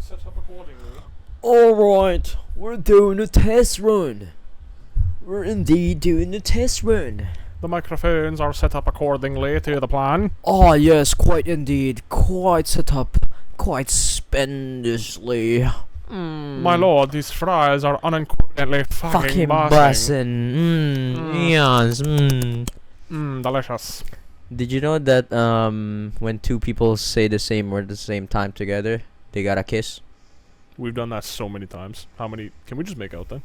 set up accordingly. Alright, we're doing a test run. We're indeed doing a test run. The microphones are set up accordingly to the plan. Ah, yes, quite indeed. Quite set up. Quite spendishly. My lord, these fries are unequivocally fucking bussin'. Yes. Delicious. Did you know that when two people say the same word at the same time together, they gotta kiss? We've done that so many times. How many? Can we just make out then?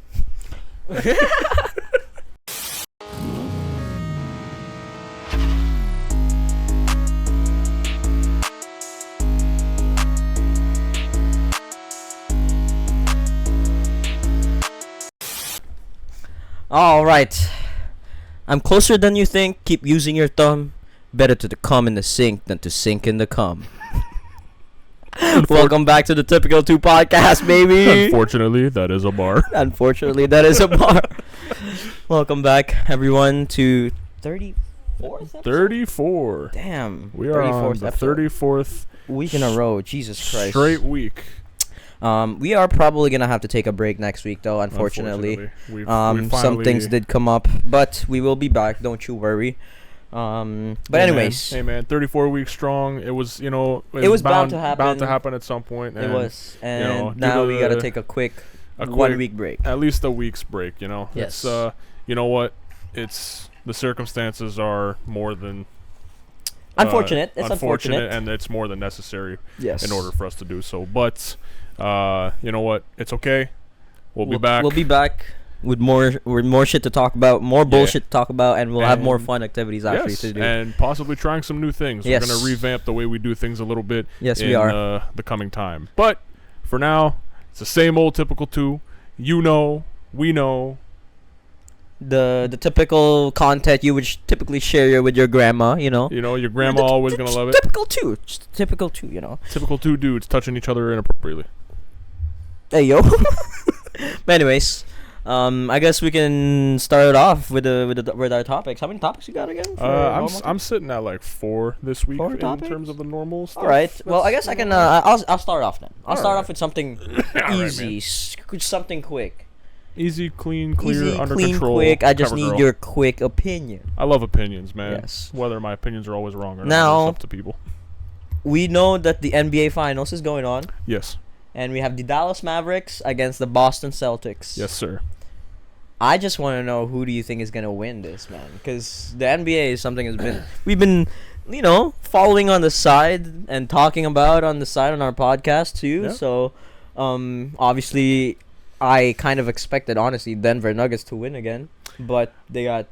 Alright. I'm closer than you think. Keep using your thumb. Better to come in the sink than to sink in the cum. Welcome back to the Typical 2 podcast, baby. Unfortunately, that is a bar. Unfortunately, that is a bar. Welcome back, everyone, to 34th episode? 34. Damn. We are on the 34th week in a row. Jesus Christ. Straight week. We are probably gonna have to take a break next week, though. Unfortunately, we've some things did come up, but we will be back. Don't you worry. But anyways, hey man, 34 weeks strong. It was, it was bound to happen. Bound to happen at some point. It was, and now we gotta take a quick 1 week break. At least a week's break. Yes. It's you know what? It's the circumstances are more than unfortunate. It's unfortunate, and it's more than necessary. Yes. In order for us to do so, but you know what? It's okay. We'll be back. We'll be back with more shit to talk about, more bullshit to talk about, and we'll have more fun activities actually to do. And possibly trying some new things. Yes. We're gonna revamp the way we do things a little bit. Yes, in, we are. The coming time. But for now, it's the same old typical 2. We know. The typical content you would typically share with your grandma, your grandma always gonna love it. Typical 2. Just typical 2, Typical 2 dudes touching each other inappropriately. Hey yo. But anyways, I guess we can start it off with our topics. How many topics you got again? I'm sitting at like 4 this week 4 in topics? terms of the normal stuff. All right. Well, I guess I can. I'll start off then. I'll start right. off with something easy, something quick. Easy, clean, clear, Easy, under clean, control. quick. I just cover need girl. your quick opinion. I love opinions, man. Yes. Whether my opinions are always wrong or not, Now- it's up to people. We know that the NBA Finals is going on, Yes. and we have the Dallas Mavericks against the Boston Celtics. Yes, sir. I just want to know, who do you think is gonna win this, man? Because the NBA is something we've been following on the side and talking about on the side on our podcast too. Yeah. So, obviously, I kind of expected, honestly, Denver Nuggets to win again, but they got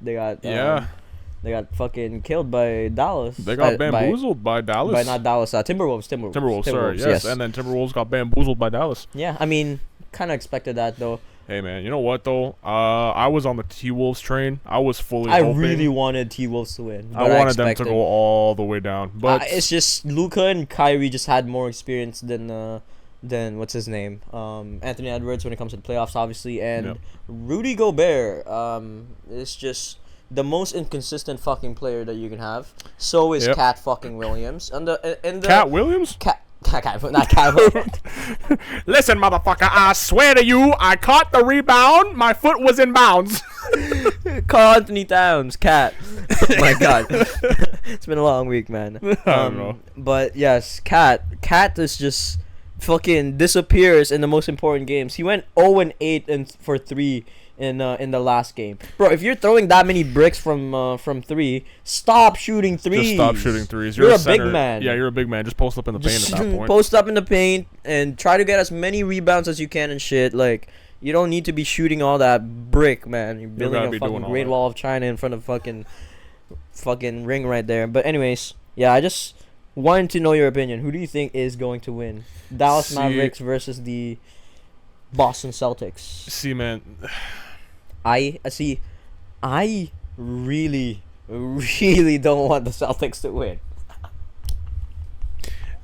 fucking killed by Dallas. They got bamboozled by Dallas. By not Dallas, Timberwolves. Sorry, yes. And then Timberwolves got bamboozled by Dallas. Yeah, I mean, kind of expected that though. Hey man, you know what though? I was on the T-Wolves train. I was fully. I hoping. really wanted T-Wolves to win. I wanted them to go all the way down, but it's just Luka and Kyrie just had more experience than what's his name, Anthony Edwards when it comes to the playoffs, obviously, and Rudy Gobert is just the most inconsistent fucking player that you can have. So is Cat fucking Williams. Cat Williams? Not Cat Williams. Listen, motherfucker, I swear to you, I caught the rebound. My foot was in bounds. Carl Anthony Towns, Cat. Oh my god. It's been a long week, man. I don't know. But yes, Cat is just fucking disappears in the most important games. He went 0-8 for 3 in the last game. Bro, if you're throwing that many bricks from 3, stop shooting threes. Just stop shooting threes. You're a center. big man. Yeah, you're a big man. Just post up in the paint at that point. Post up in the paint and try to get as many rebounds as you can and shit. Like, you don't need to be shooting all that brick, man. You're building a fucking Great Wall of China in front of fucking ring right there. But anyways, yeah, I just wanted to know your opinion. Who do you think is going to win? Dallas Mavericks versus the Boston Celtics. See, man. I really don't want the Celtics to win.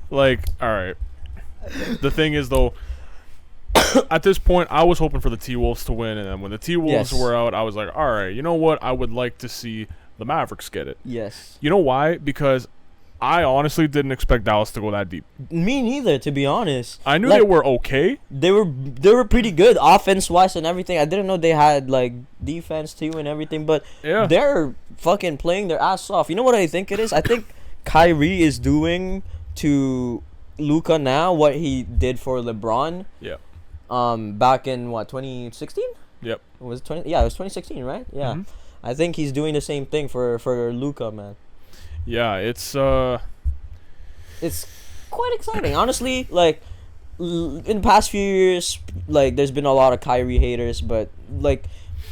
Like, all right. The thing is, though, at this point, I was hoping for the T-Wolves to win, and then when the T-Wolves were out, I was like, all right, you know what? I would like to see the Mavericks get it. Yes. You know why? Because I honestly didn't expect Dallas to go that deep. Me neither, to be honest. I knew they were okay. They were pretty good offense-wise and everything. I didn't know they had like defense too and everything, but they're fucking playing their ass off. You know what I think it is? I think Kyrie is doing to Luka now what he did for LeBron. Yeah. Back in 2016? Yep. Was it 20? Yeah, it was 2016, right? Yeah. Mm-hmm. I think he's doing the same thing for Luka, man. Yeah, it's quite exciting, honestly. Like in the past few years, like there's been a lot of Kyrie haters, but like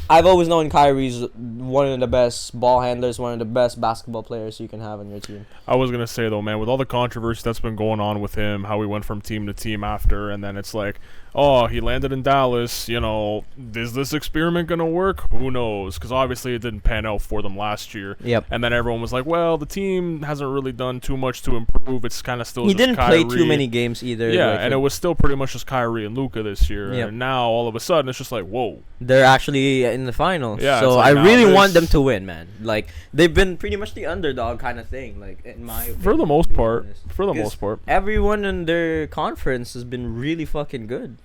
I've always known Kyrie's one of the best ball handlers, one of the best basketball players you can have on your team. I was gonna say though, man, with all the controversy that's been going on with him, how he went from team to team after, and then it's like, oh, he landed in Dallas. You know, is this experiment gonna work? Who knows? Because obviously it didn't pan out for them last year. Yep. And then everyone was like, well, the team hasn't really done too much to improve. It's kind of still. He just didn't Kyrie. play too many games either. Yeah, like and it was still pretty much just Kyrie and Luka this year. Yep. And now all of a sudden it's just like, whoa. They're actually in the finals. Yeah. So like I really want them to win, man. Like they've been pretty much the underdog kind of thing. Like in my opinion, for the most part. For the most part. Everyone in their conference has been really fucking good.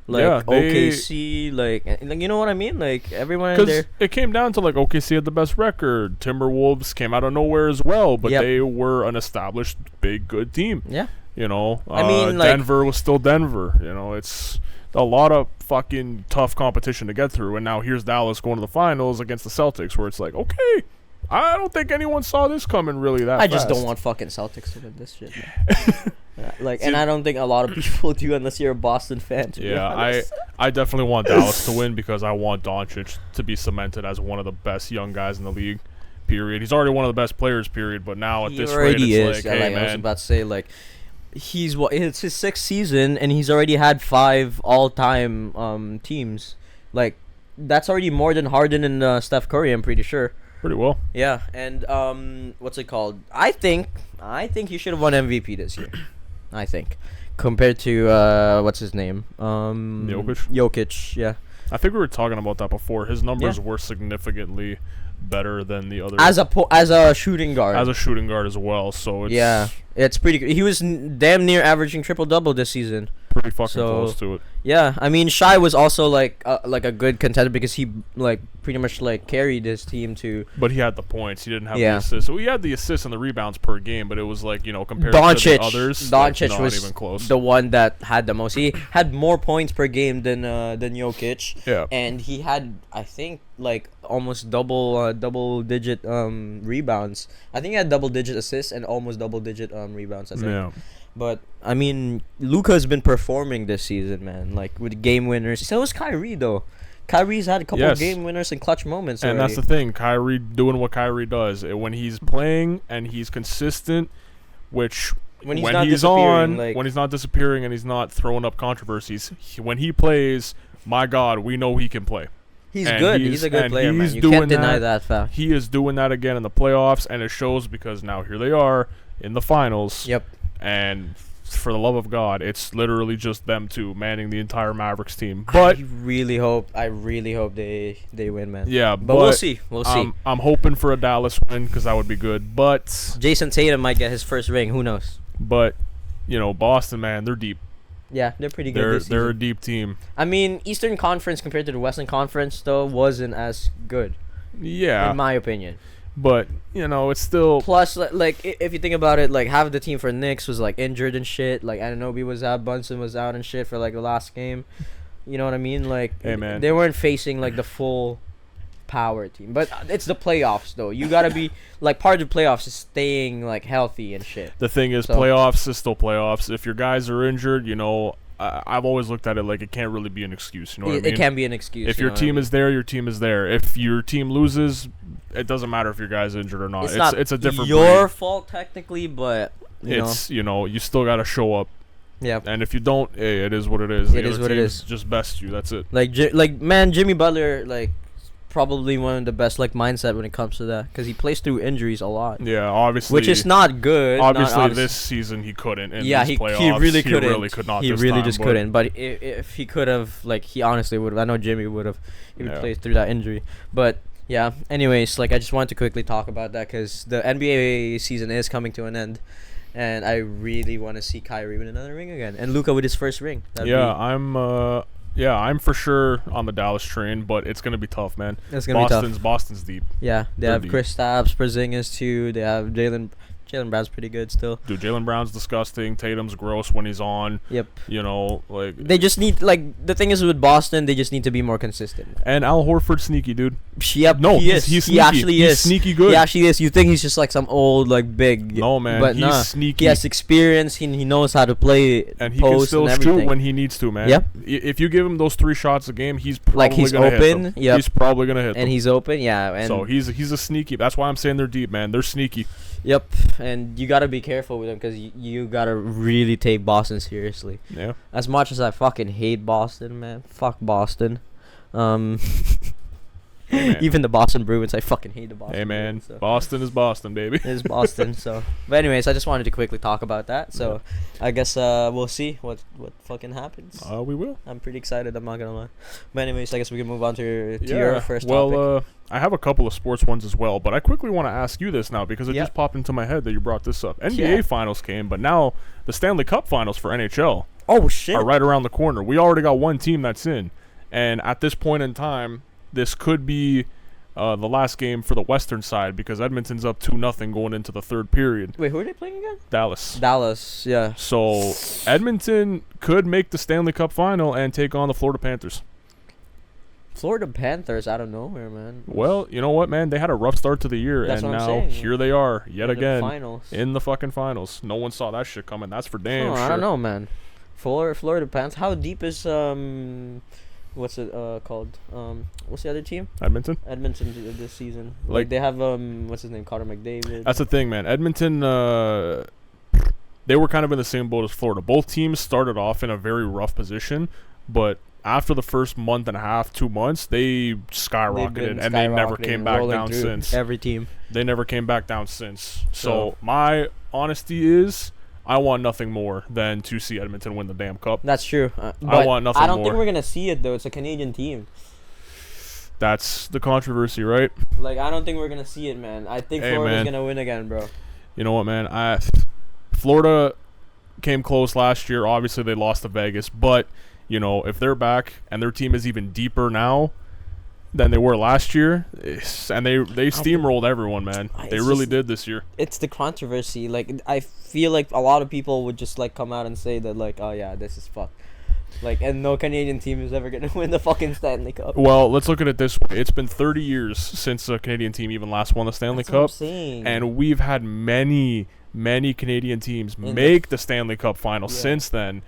Like yeah, OKC, like you know what I mean? Like everyone in there. It came down to like OKC had the best record. Timberwolves came out of nowhere as well, but they were an established big good team. Yeah. You know, I mean, Denver was still Denver. You know, it's a lot of fucking tough competition to get through, and now here's Dallas going to the finals against the Celtics, where it's like, okay, I don't think anyone saw this coming really that fast. I just don't want fucking Celtics to win this shit, man. Like, and I don't think a lot of people do unless you're a Boston fan. Yeah, I definitely want Dallas to win because I want Doncic to be cemented as one of the best young guys in the league. Period. He's already one of the best players. Period. But now at this rate, it's like, hey, man. I was about to say, like, it's his 6th season and he's already had 5 all-time teams. Like, that's already more than Harden and Steph Curry. I'm pretty sure. Pretty well. Yeah, and what's it called? I think he should have won MVP this year. I think, compared to what's his name? Jokic. Yeah. I think we were talking about that before. His numbers were significantly better than the others. As a shooting guard. As a shooting guard as well. So it's it's pretty good. He was damn near averaging triple-double this season. Pretty fucking close to it. Yeah, I mean, Shai was also like a good contender because he like pretty much like carried his team to. But he had the points. He didn't have the assists. So he had the assists and the rebounds per game, but it was like, you know, compared to the others, Doncic not was even close. The one that had the most. He had more points per game than Jokic. Yeah. And he had, I think, like almost double digit rebounds. I think he had double digit assists and almost double digit rebounds. I think. Yeah. But I mean, Luka's been performing this season, man. Like with game winners. So was Kyrie though. Kyrie's had a couple of game winners and clutch moments. And that's the thing, Kyrie doing what Kyrie does. When he's playing and he's consistent, which when he's not disappearing and he's not throwing up controversies, when he plays, my God, we know he can play. He's good. He's a good player, man. You can't deny that fact. He is doing that again in the playoffs, and it shows because now here they are in the finals. Yep. And for the love of God, it's literally just them two manning the entire Mavericks team. But I really hope they win, man. Yeah, but we'll see. I'm hoping for a Dallas win because that would be good. But Jason Tatum might get his first ring. Who knows? But you know, Boston, man, they're deep. Yeah, they're pretty good. They're a deep team. I mean, Eastern Conference compared to the Western Conference though wasn't as good. Yeah, in my opinion. But, you know, it's still... Plus, like, if you think about it, like, half of the team for Knicks was, like, injured and shit. Like, Anunoby was out, Bunsen was out and shit for, like, the last game. You know what I mean? Like, hey, man. They weren't facing, like, the full power team. But it's the playoffs, though. You gotta be... Like, part of the playoffs is staying, like, healthy and shit. The thing is, playoffs is still playoffs. If your guys are injured, you know... I've always looked at it like it can't really be an excuse. You know what I mean? It can be an excuse. If your team is there, your team is there. If your team loses, it doesn't matter if your guy's injured or not. It's a different your breed. Fault technically, but you still gotta show up. Yeah. And if you don't, hey, it is what it is. It is what it is. Just best you. That's it. Like man, Jimmy Butler, like, probably one of the best like mindset when it comes to that because he plays through injuries a lot. Yeah, obviously. Which is not good. Obviously, this season he couldn't. In yeah, he really couldn't. He really could not. He really just couldn't. But if he could have, like, he honestly would have. I know Jimmy would have. He would play through that injury. But Yeah. Anyways, like I just wanted to quickly talk about that because the NBA season is coming to an end, and I really want to see Kyrie win another ring again, and Luka with his first ring. I'm for sure on the Dallas train, but it's gonna be tough, man. It's gonna be tough. Boston's deep. Yeah, they have Kristaps, Porzingis too. They have Jaylen Brown's pretty good still. Dude, Jaylen Brown's disgusting. Tatum's gross when he's on. Yep. You know, like they just need the thing is with Boston, they just need to be more consistent. And Al Horford's sneaky, dude. Yep. No, he's sneaky. He actually is sneaky good. He actually is. You think he's just like some old big? No, man. But he's sneaky. He has experience. He knows how to play. And he can still shoot when he needs to, man. Yep. If you give him those 3 shots a game, he's probably gonna open. Hit them. Yep. He's probably gonna hit them. And he's open. Yeah. And so he's a sneaky. That's why I'm saying they're deep, man. They're sneaky. Yep, and you gotta be careful with them because you gotta really take Boston seriously. Yeah. As much as I fucking hate Boston, man, fuck Boston. Even the Boston Bruins, I fucking hate the Boston. Hey man, Bruins, so. Boston is Boston, baby. It is Boston. So, but anyways, I just wanted to quickly talk about that. So, yeah. I guess we'll see what fucking happens. We will. I'm pretty excited. I'm not gonna lie. But anyways, I guess we can move on to your first topic. Well, I have a couple of sports ones as well, but I quickly want to ask you this now because it just popped into my head that you brought this up. NBA finals came, but now the Stanley Cup finals for NHL. Oh shit! Are right around the corner. We already got one team that's in, and at this point in time, this could be the last game for the Western side because Edmonton's up 2-0 going into the third period. Wait, who are they playing again? Dallas, yeah. So Edmonton could make the Stanley Cup final and take on the Florida Panthers. Florida Panthers out of nowhere, man. Well, you know what, man? They had a rough start to the year, and now here they are yet again in the fucking finals. No one saw that shit coming. That's for damn sure. I don't know, man. Florida Panthers. How deep is what's it called? What's the other team? Edmonton this season. Like they have what's his name? Connor McDavid. That's the thing, man. Edmonton they were kind of in the same boat as Florida. Both teams started off in a very rough position, but after the first month and a half, 2 months, they skyrocketed and they never came back down since. Every team. They never came back down since. So my honesty is I want nothing more than to see Edmonton win the damn cup. That's true. I want nothing more. I don't think we're going to see it, though. It's a Canadian team. That's the controversy, right? Like, I don't think we're going to see it, man. I think Florida's going to win again, bro. You know what, man? Florida came close last year. Obviously, they lost to Vegas. But, you know, if they're back and their team is even deeper now than they were last year, and they steamrolled everyone, man. They really did this year. It's the controversy. Like, I feel like a lot of people would just, like, come out and say that, like, oh, yeah, this is fucked. Like, and no Canadian team is ever going to win the fucking Stanley Cup. Well, let's look at it this way. It's been 30 years since a Canadian team even last won the Stanley Cup. What I'm saying. And we've had many Canadian teams make the Stanley Cup final since then,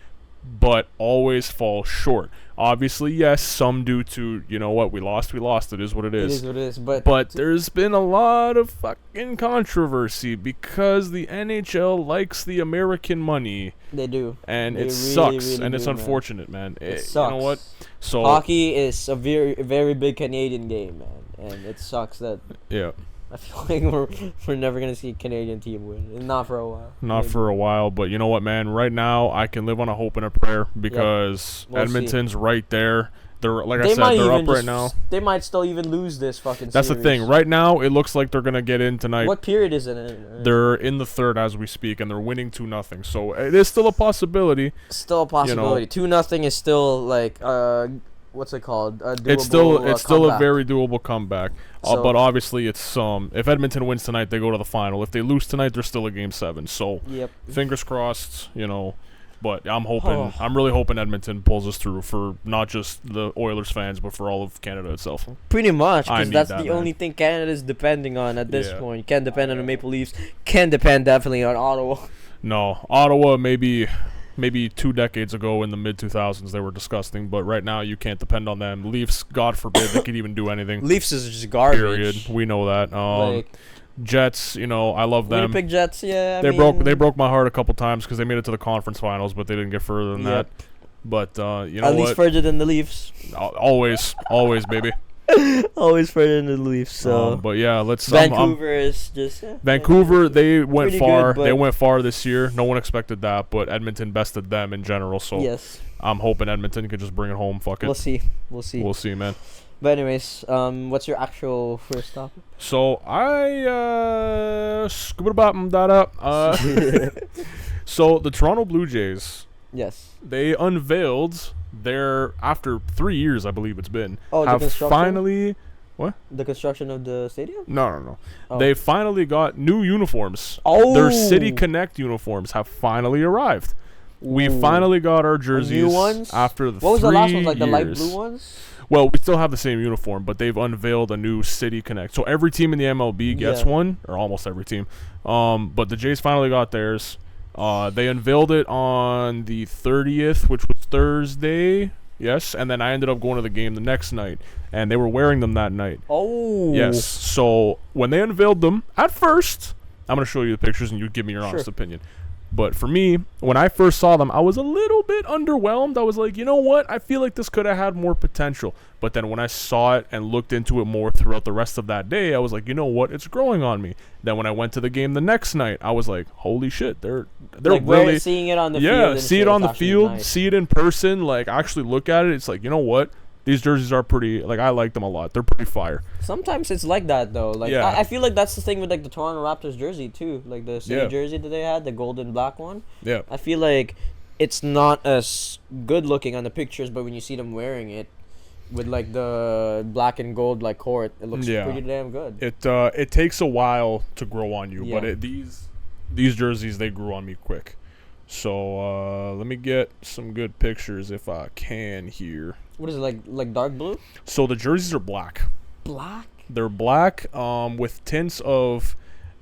but always fall short. Obviously, yes, some due to, you know what, we lost. It is what it is. It is what it is. But there's been a lot of fucking controversy because the NHL likes the American money. They do. And it sucks, and it's unfortunate, man. It sucks. You know what? So hockey is a very, very big Canadian game, man. And it sucks that... Yeah. I feel like we're never going to see a Canadian team win. Not for a while. Not for a while, but you know what, man? Right now, I can live on a hope and a prayer because Edmonton's right there. They're they're up right now. They might still even lose this fucking series. That's the thing. Right now, it looks like they're going to get in tonight. What period is it in? They're in the third as we speak, and they're winning 2-0. So it is still a possibility. Still a possibility. 2-0 is still like... what's it called? It's still a very doable comeback. But obviously, it's if Edmonton wins tonight, they go to the final. If they lose tonight, they're still a Game 7. So fingers crossed, you know. But I'm hoping, I'm really hoping Edmonton pulls us through for not just the Oilers fans, but for all of Canada itself. Pretty much, because that's the only thing Canada's depending on at this point. You can't depend on the Maple Leafs. Can depend definitely on Ottawa. No, Ottawa maybe 2 decades ago in the mid-2000s they were disgusting, but right now you can't depend on them. Leafs, God forbid, they could even do anything. Leafs is just garbage. Period. We know that. Jets, you know, I love them. Winnipeg Jets, yeah. They broke my heart a couple times because they made it to the conference finals, but they didn't get further than that. But you know what? At least further than the Leafs. Always, baby. Always further than the Leafs. So, but yeah, let's. Vancouver is just. Vancouver, they went far. Good, they went far this year. No one expected that, but Edmonton bested them in general. So yes, I'm hoping Edmonton can just bring it home. Fuck it. We'll see, man. But anyways, what's your actual first topic? So scuba about that up. So the Toronto Blue Jays. Yes. They unveiled their, after 3 years, I believe it's been. Oh, have the construction? finally. What? The construction of the stadium? No. Oh. They finally got new uniforms. Oh. Their City Connect uniforms have finally arrived. We finally got our jerseys new ones? after the 3 years. What was the last one? Like the light blue ones? Well, we still have the same uniform, but they've unveiled a new City Connect. So every team in the MLB gets one, or almost every team. But the Jays finally got theirs. They unveiled it on the 30th, which was Thursday. Yes, and then I ended up going to the game the next night, and they were wearing them that night. Oh. Yes. So when they unveiled them, at first, I'm going to show you the pictures, and you give me your honest opinion. But for me, when I first saw them, I was a little bit underwhelmed. I was like, you know what? I feel like this could have had more potential. But then when I saw it and looked into it more throughout the rest of that day, I was like, you know what? It's growing on me. Then when I went to the game the next night, I was like, holy shit, they're like really seeing it on the field. Yeah, see it on the field, see it in person, like actually look at it. It's like, you know what? These jerseys are pretty, like, I like them a lot. They're pretty fire. Sometimes it's like that, though. Like, I feel like that's the thing with, like, the Toronto Raptors jersey, too. Like, the City jersey that they had, the gold and black one. Yeah. I feel like it's not as good looking on the pictures, but when you see them wearing it with, like, the black and gold, like, court, it looks pretty damn good. It takes a while to grow on you, but these jerseys, they grew on me quick. So, let me get some good pictures if I can here. What is it, like dark blue? So the jerseys are black. Black? They're black with tints of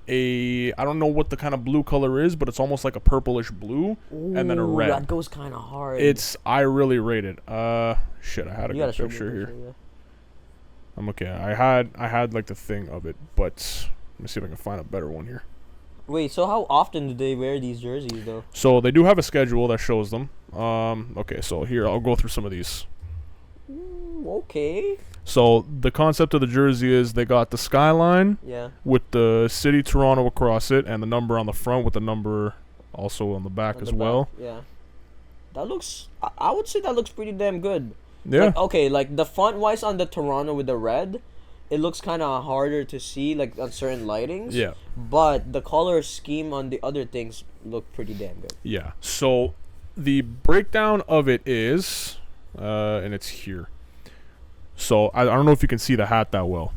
I don't know what the kind of blue color is, but it's almost like a purplish blue. Ooh, and then a red. That goes kind of hard. I really rate it. Shit, I had a good picture here. Yeah. I'm okay. I had like the thing of it, but let me see if I can find a better one here. Wait, so how often do they wear these jerseys, though? So they do have a schedule that shows them. Okay, so here, I'll go through some of these. Okay. So the concept of the jersey is they got the skyline with the city Toronto across it and the number on the front with the number also on the back as well. Yeah. That looks, I would say that looks pretty damn good. Yeah. Like, okay, like the font-wise on the Toronto with the red, it looks kind of harder to see, like, on certain lightings. Yeah. But the color scheme on the other things look pretty damn good. Yeah. So the breakdown of it is, and it's here. So I don't know if you can see the hat that well.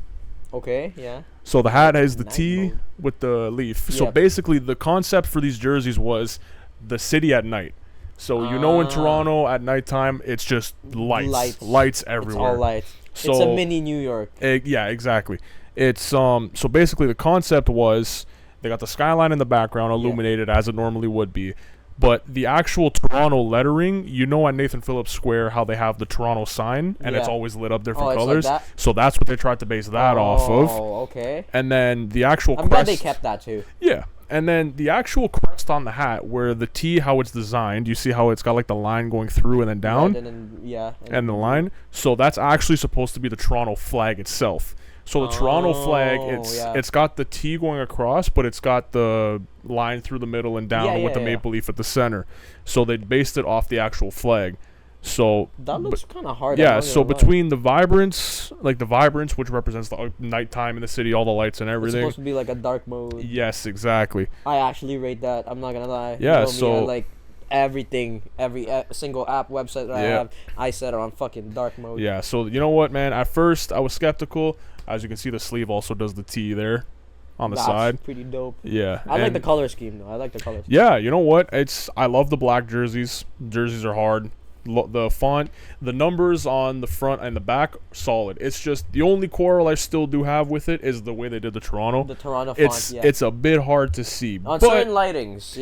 Okay, yeah. So the hat has the T with the leaf. So basically the concept for these jerseys was the city at night. So you know in Toronto at nighttime it's just lights everywhere. It's all lights. So, it's a mini New York. Yeah, exactly. It's so basically the concept was they got the skyline in the background illuminated as it normally would be. But the actual Toronto lettering, you know at Nathan Phillips Square how they have the Toronto sign and it's always lit up different colors. Like that? So that's what they tried to base that off of. Oh, okay. And then the actual I'm glad they kept that too. Yeah. And then the actual crest on the hat where the T, how it's designed, you see how it's got like the line going through and then down? Right, and then, and the line. So that's actually supposed to be the Toronto flag itself. So the Toronto flag, it's got the T going across, but it's got the line through the middle and down with the maple leaf at the center. So they based it off the actual flag. So that looks kind of hard. Yeah, so between the vibrance, which represents the nighttime in the city, all the lights and everything. It's supposed to be like a dark mode. Yes, exactly. I actually rate that. I'm not gonna lie. Yeah, so like everything, every single app website that I have, I set it on fucking dark mode. Yeah, so you know what, man? At first, I was skeptical. As you can see, the sleeve also does the T there on the side. That's pretty dope. Yeah. I like the color scheme, though. I like the color scheme. Yeah, you know what? I love the black jerseys. Jerseys are hard. The font, the numbers on the front and the back, solid. It's just the only quarrel I still do have with it is the way they did the Toronto. The Toronto font, It's a bit hard to see. On certain lightings,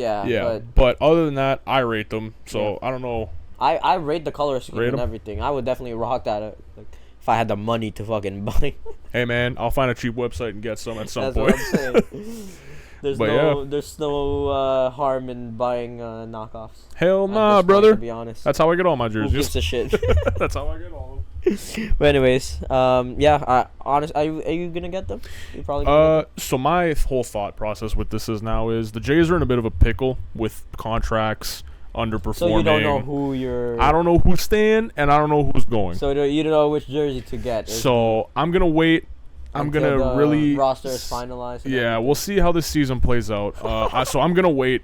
but other than that, I rate them. So, I don't know. I rate the color scheme and everything. I would definitely rock that. Like, if I had the money to fucking buy. Hey, man, I'll find a cheap website and get some at some point. That's what I'm saying. There's no harm in buying knockoffs. Hell nah, brother. To be honest, that's how I get all my jerseys. Who gives a shit? That's how I get all of them. But anyways, are you gonna get them? You probably. Gonna get them? So my whole thought process with this is the Jays are in a bit of a pickle with contracts. underperforming. So you don't know who you're... I don't know who's staying, and I don't know who's going. So you don't know which jersey to get. So I'm going to wait. I'm going to really... roster is finalized. Yeah, we'll see how this season plays out. So I'm going to wait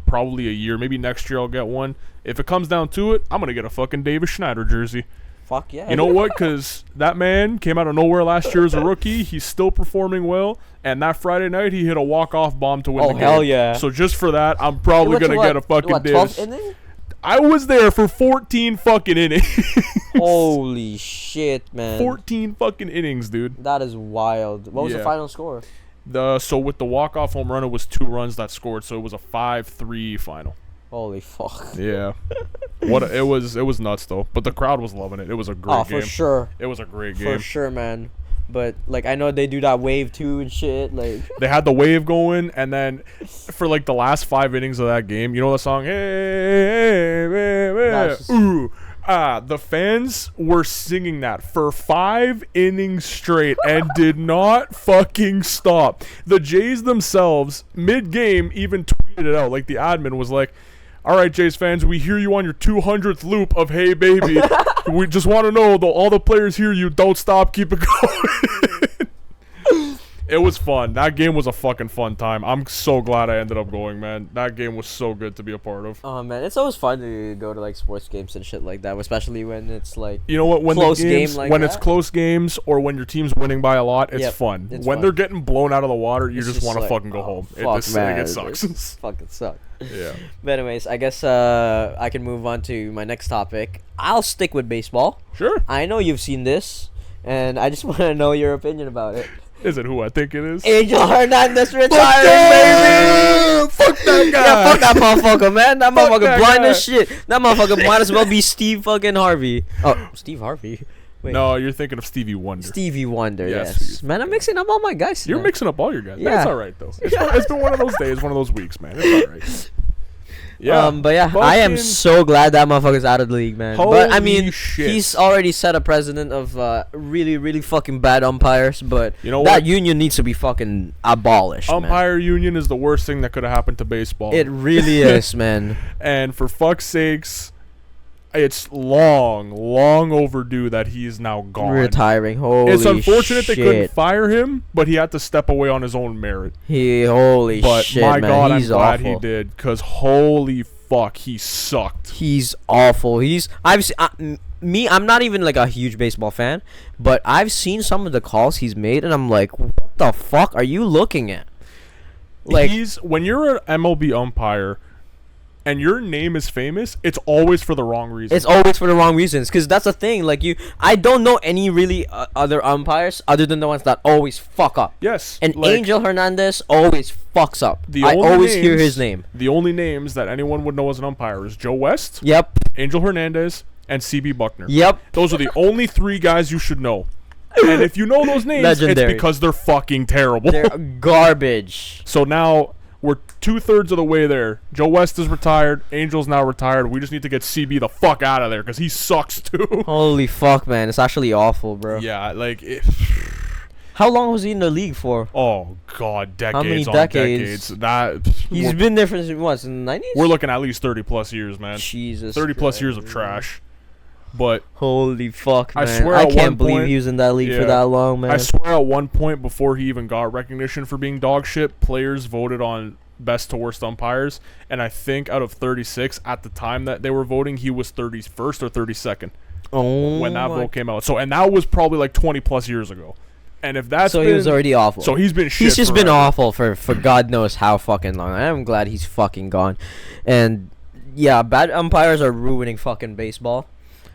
probably a year. Maybe next year I'll get one. If it comes down to it, I'm going to get a fucking Davis Schneider jersey. Fuck yeah. You know what? Because that man came out of nowhere last year as a rookie. He's still performing well. And that Friday night, he hit a walk-off bomb to win the game. Oh, hell yeah. So just for that, I'm probably going to get a fucking Davis. 12th inning? I was there for 14 fucking innings. Holy shit, man. 14 fucking innings, dude. That is wild. What was the final score? So with the walk-off home run, it was 2 runs that scored. So it was a 5-3 final. Holy fuck. Yeah. It was nuts though. But the crowd was loving it. It was a great game. Oh, for sure. It was a great game. For sure, man. But like I know they do that wave too and shit. Like they had the wave going, and then for like the last 5 innings of that game, you know the song, hey, ooh. The fans were singing that for 5 innings straight and did not fucking stop. The Jays themselves, mid-game, even tweeted it out. Like, the admin was like, all right, Jays fans, we hear you on your 200th loop of Hey Baby. We just want to know, though, all the players hear you. Don't stop. Keep it going. It was fun. That game was a fucking fun time. I'm so glad I ended up going, man. That game was so good to be a part of. Oh, man. It's always fun to go to, like, sports games and shit like that, especially when it's, like, you know what? When close the games, game like when that? It's close games or when your team's winning by a lot, it's fun. When fun. They're getting blown out of the water, you just want to fucking go home. It sucks. It fucking sucks. Yeah. But anyways, I guess I can move on to my next topic. I'll stick with baseball. Sure. I know you've seen this, and I just want to know your opinion about it. Is it who I think it is? Angel Hernandez retiring, baby! Fuck that guy! Yeah, fuck that motherfucker, man. That motherfucker blind as shit. That motherfucker might as well be Steve fucking Harvey. Oh, Steve Harvey? Wait. No, you're thinking of Stevie Wonder. Stevie Wonder, yes. Man, I'm mixing up all my guys. You're mixing up all your guys. Yeah. That's all right, though. It's been one of those days, one of those weeks, man. It's all right. Yeah, but yeah, I am so glad that motherfucker's out of the league, man. But I mean, he's already set a precedent of really, really fucking bad umpires. But you know that union needs to be fucking abolished. Umpire union is the worst thing that could have happened to baseball. It really is, man. And for fuck's sakes, it's long overdue that he is now gone. Retiring. Holy shit. It's unfortunate they couldn't fire him, but he had to step away on his own merit. Holy shit, man. But my God, I'm glad he did, because holy fuck, he sucked. He's awful. I'm not even like a huge baseball fan, but I've seen some of the calls he's made, and I'm like, what the fuck are you looking at? Like, when you're an MLB umpire and your name is famous, it's always for the wrong reasons. It's always for the wrong reasons, because that's the thing. Like, I don't know any really other umpires other than the ones that always fuck up. Yes. And like, Angel Hernandez always fucks up. I always hear his name. The only names that anyone would know as an umpire is Joe West. Yep. Angel Hernandez and CB Buckner. Yep. Those are the only 3 guys you should know. And if you know those names, legendary. It's because they're fucking terrible. They're garbage. So now we're 2/3 of the way there. Joe West is retired. Angel's now retired. We just need to get CB the fuck out of there because he sucks too. Holy fuck, man. It's actually awful, bro. Yeah, like... How long was he in the league for? Oh, God. Decades. How many decades? He's been there since, what, in the 90s? We're looking at least 30-plus years, man. Jesus 30-plus years of trash. But holy fuck, man. I swear I can't believe he was in that league for that long, man. I swear at one point before he even got recognition for being dog shit, players voted on best to worst umpires, and I think out of 36 at the time that they were voting, he was 31st or 32nd. When that vote came out. And that was probably like 20+ years ago. And if that's he was already awful. So he's been shit. He's just been awful for God knows how fucking long. I'm glad he's fucking gone. And yeah, bad umpires are ruining fucking baseball.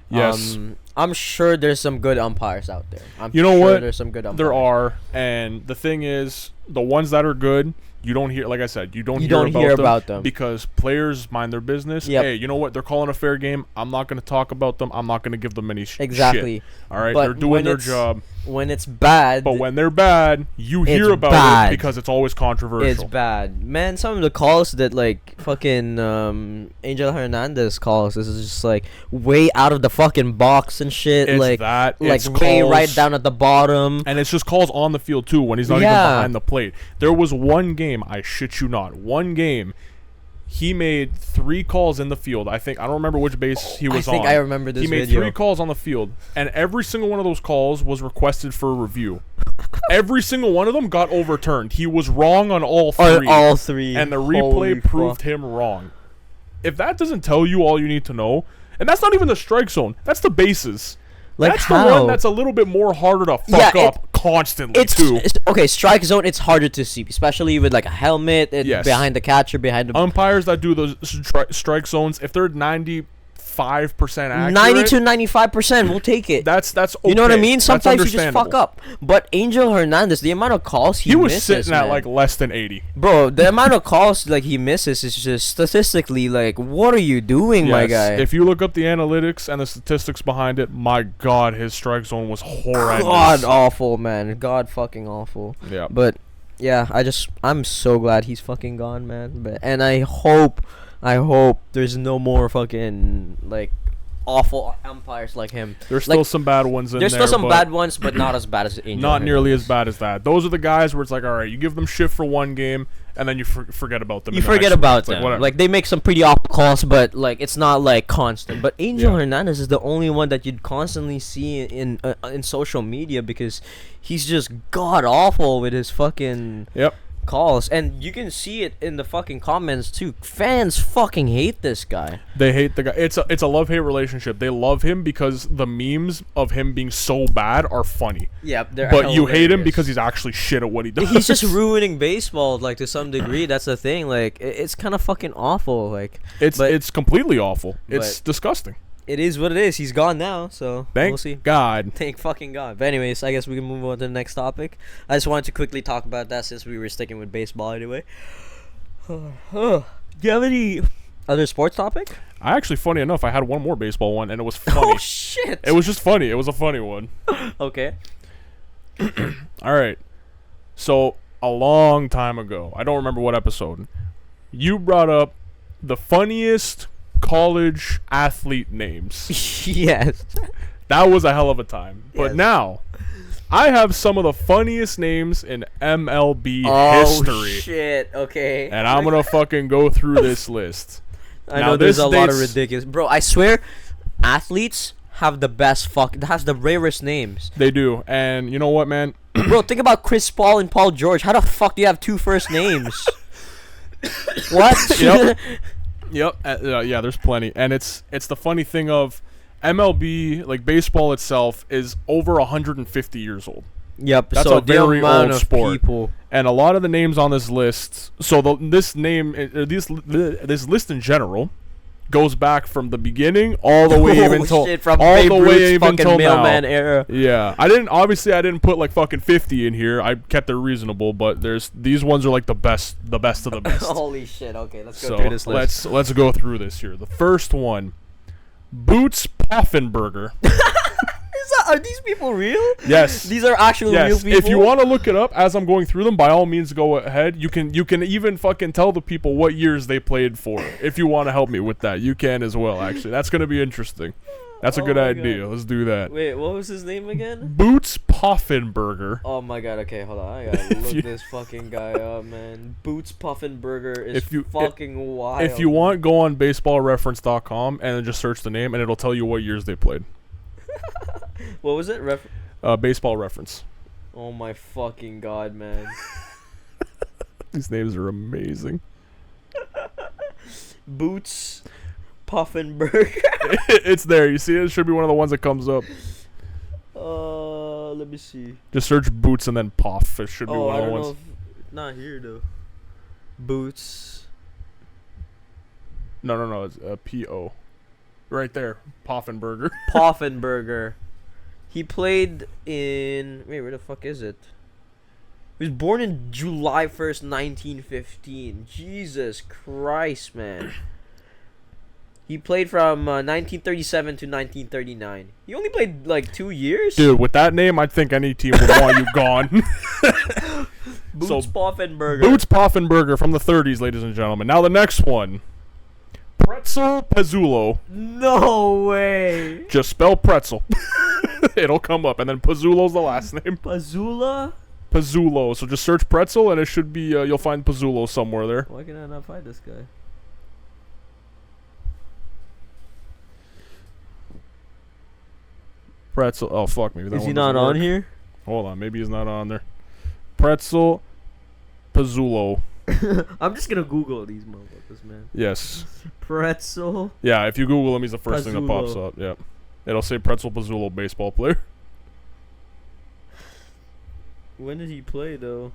Yes. I'm sure there's some good umpires out there. You know what? There's some good umpires. There are, and the thing is, the ones that are good, you don't hear. Like I said, you don't hear about them because players mind their business. Yep. Hey, you know what? They're calling a fair game. I'm not going to talk about them. I'm not going to give them any shit. All right, they're doing their job. When it's bad, but when they're bad, you hear about it because it's always controversial. It's bad, man. Some of the calls that like fucking Angel Hernandez calls, this is just like way out of the fucking box and shit. It's like that, like it's way calls, right down at the bottom, and it's just calls on the field too when he's not even behind the plate. There was one game, I shit you not, one game. He made 3 calls in the field. I don't remember which base he was on. I think I remember this video. He made 3 calls on the field, and every single one of those calls was requested for review. Every single one of them got overturned. He was wrong on all 3. All 3. And the replay proved him wrong. If that doesn't tell you all you need to know, and that's not even the strike zone, that's the bases. Like that's how? The one that's a little bit more harder to fuck up constantly too. Okay, strike zone, it's harder to see, especially with like a helmet behind the catcher, behind the umpires that do those strike zones. If they're 95% accurate, 90 to 95%, we'll take it. That's okay. You know what I mean? Sometimes you just fuck up. But Angel Hernandez, the amount of calls he was misses, sitting at like less than 80. Bro, the amount of calls like he misses is just statistically like, what are you doing, my guy? If you look up the analytics and the statistics behind it, my God, his strike zone was horrendous. God awful, man. God fucking awful. Yeah. But yeah, I'm so glad he's fucking gone, man. And I hope there's no more fucking like awful umpires like him. There's still some bad ones in there. There's still some bad ones, but not as bad as Angel. Not nearly as bad as that. Those are the guys where it's like, all right, you give them shit for one game, and then you forget about them. You forget about them. Like they make some pretty awful calls, but like it's not like constant. But Angel Hernandez is the only one that you'd constantly see in social media because he's just god awful with his fucking calls, and you can see it in the fucking comments too. Fans fucking hate this guy. They hate the guy. It's a love-hate relationship. They love him because the memes of him being so bad are funny. Yeah, but you hate him because he's actually shit at what he does. He's just ruining baseball, like to some degree. That's the thing. Like it's kind of fucking awful. Like it's completely awful. It's disgusting. It is what it is. He's gone now, so we'll see. God. Thank fucking God. But anyways, I guess we can move on to the next topic. I just wanted to quickly talk about that since we were sticking with baseball anyway. Do you have any other sports topic? Funny enough, I had one more baseball one, and it was funny. Oh, shit. It was just funny. It was a funny one. Okay. All right. So, a long time ago, I don't remember what episode, you brought up the funniest college athlete names. Yes. That was a hell of a time. But now, I have some of the funniest names in MLB history. Oh, shit. Okay. And I'm going to fucking go through this list. I know there's a lot of ridiculous. Bro, I swear, athletes have the best has the rarest names. They do. And you know what, man? Bro, think about Chris Paul and Paul George. How the fuck do you have 2 first names? What? Yep. Yeah, there's plenty. And it's the funny thing of MLB, like baseball itself, is over 150 years old. Yep. That's so a very old sport. People. And a lot of the names on this list, this list in general goes back from the beginning all the way until mailman era. Yeah, I didn't put like fucking 50 in here. I kept it reasonable, but these ones are like the best of the best. Holy shit! Okay, let's go through this list. Let's go through this here. The first one, Boots Poffenberger. Are these people real? Yes. These are actually real people? If you want to look it up as I'm going through them, by all means go ahead. You can even fucking tell the people what years they played for. If you want to help me with that, you can as well, actually. That's going to be interesting. That's a good idea. God. Let's do that. Wait, what was his name again? Boots Poffenberger. Oh my god, okay, hold on. I gotta look this fucking guy up, man. Boots Poffenberger is fucking wild. If you want, go on baseballreference.com and then just search the name and it'll tell you what years they played. What was it? Baseball Reference. Oh my fucking god, man. These names are amazing. Boots Poffenberger. It's there. You see it? It should be one of the ones that comes up. Let me see. Just search Boots and then Poff. It should be one of the ones. Not here though. Boots. No. It's P-O. Right there. Poffenberger. Poffenberger. He played in... Wait, where the fuck is it? He was born in July 1st, 1915. Jesus Christ, man. He played from 1937 to 1939. He only played like 2 years? Dude, with that name, I think any team would want you gone. Boots Poffenberger. Boots Poffenberger from the 30s, ladies and gentlemen. Now the next one. Pretzel Pezzulo. No way. Just spell pretzel. It'll come up. And then Pezzulo's the last name. Pezzula? Pezzulo. So just search pretzel and it should be, you'll find Pezzulo somewhere there. Why can I not find this guy? Pretzel. Oh fuck, maybe that Is one he not on here? Hold on, maybe he's not on there. Pretzel Pizzulo. I'm just gonna Google these motherfuckers, man. Yes. Pretzel. Yeah, if you Google him, he's the first thing that Pizzulo. pops up. Yep. It'll say Pretzel Pizzulo baseball player. When did he play though?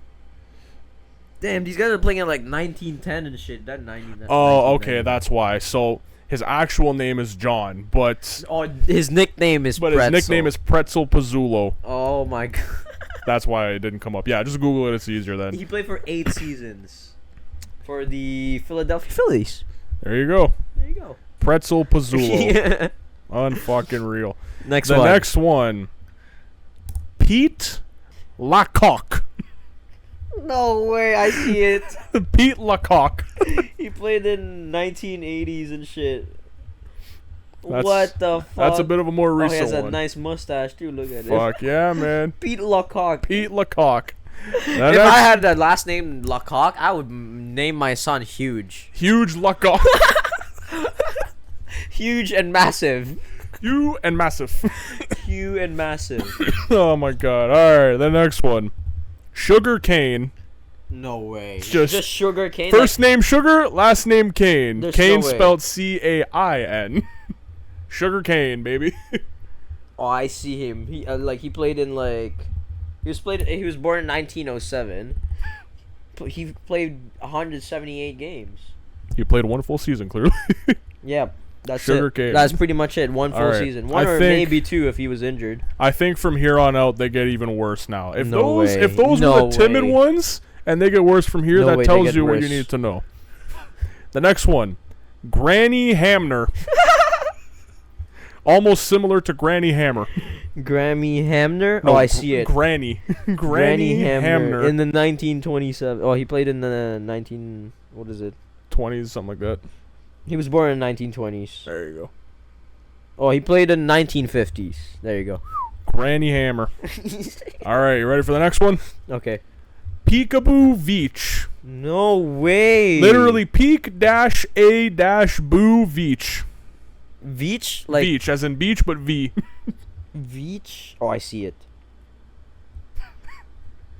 Damn, these guys are playing at like 1910 and shit. That 19. Oh, okay, that's why. So his actual name is John, but his nickname is. But Pretzel. his nickname is Pretzel Pizzulo. Oh my god. That's why it didn't come up. Yeah, just Google it. It's easier then. He played for 8 seasons for the Philadelphia Phillies. There you go. There you go. Pretzel Pizzulo. Yeah. Unfucking real. Next the one. next one. Pete Lacock. No way, I see it. Pete Lacock. He played in 1980s and shit. What the fuck? That's a bit of a more recent one. He has a nice mustache too. Look at it. Fuck yeah, man. Pete Lacock. Pete Lacock. If I had that last name Lacock, I would name my son Huge. Huge Lacock. Huge and massive. Hugh and massive. Hugh and massive. Oh my god. Alright, the next one. Sugar Cane. No way. Just Sugar Cane? First name Sugar, last name Cane. There's Cane no way. spelled C-A-I-N. Sugar Cane, baby. Oh, I see him. He he played in he was born in 1907. He played 178 games. He played one full season, clearly. Yeah, that's Sugar it. Cane. That's pretty much it. One full season. One or maybe 2 if he was injured. I think from here on out they get even worse now. If No those way. if those No were the timid way. ones and they get worse from here, No way that they tells get you what you worse. need to know. The next one. Granny Hamner. Almost similar to Granny Hammer. Grammy Hamner? No, Oh, I see it. Granny. Granny Hamner. In the 1927. Oh, he played in the 19. What is it? 20s, something like that. He was born in 1920s. There you go. Oh, he played in 1950s. There you go. Granny Hammer. Alright, you ready for the next one? Okay. Peekaboo Veach. No way. Literally peek-a-boo Veach. Veach? Beach, as in beach, but V. Veach? Oh, I see it.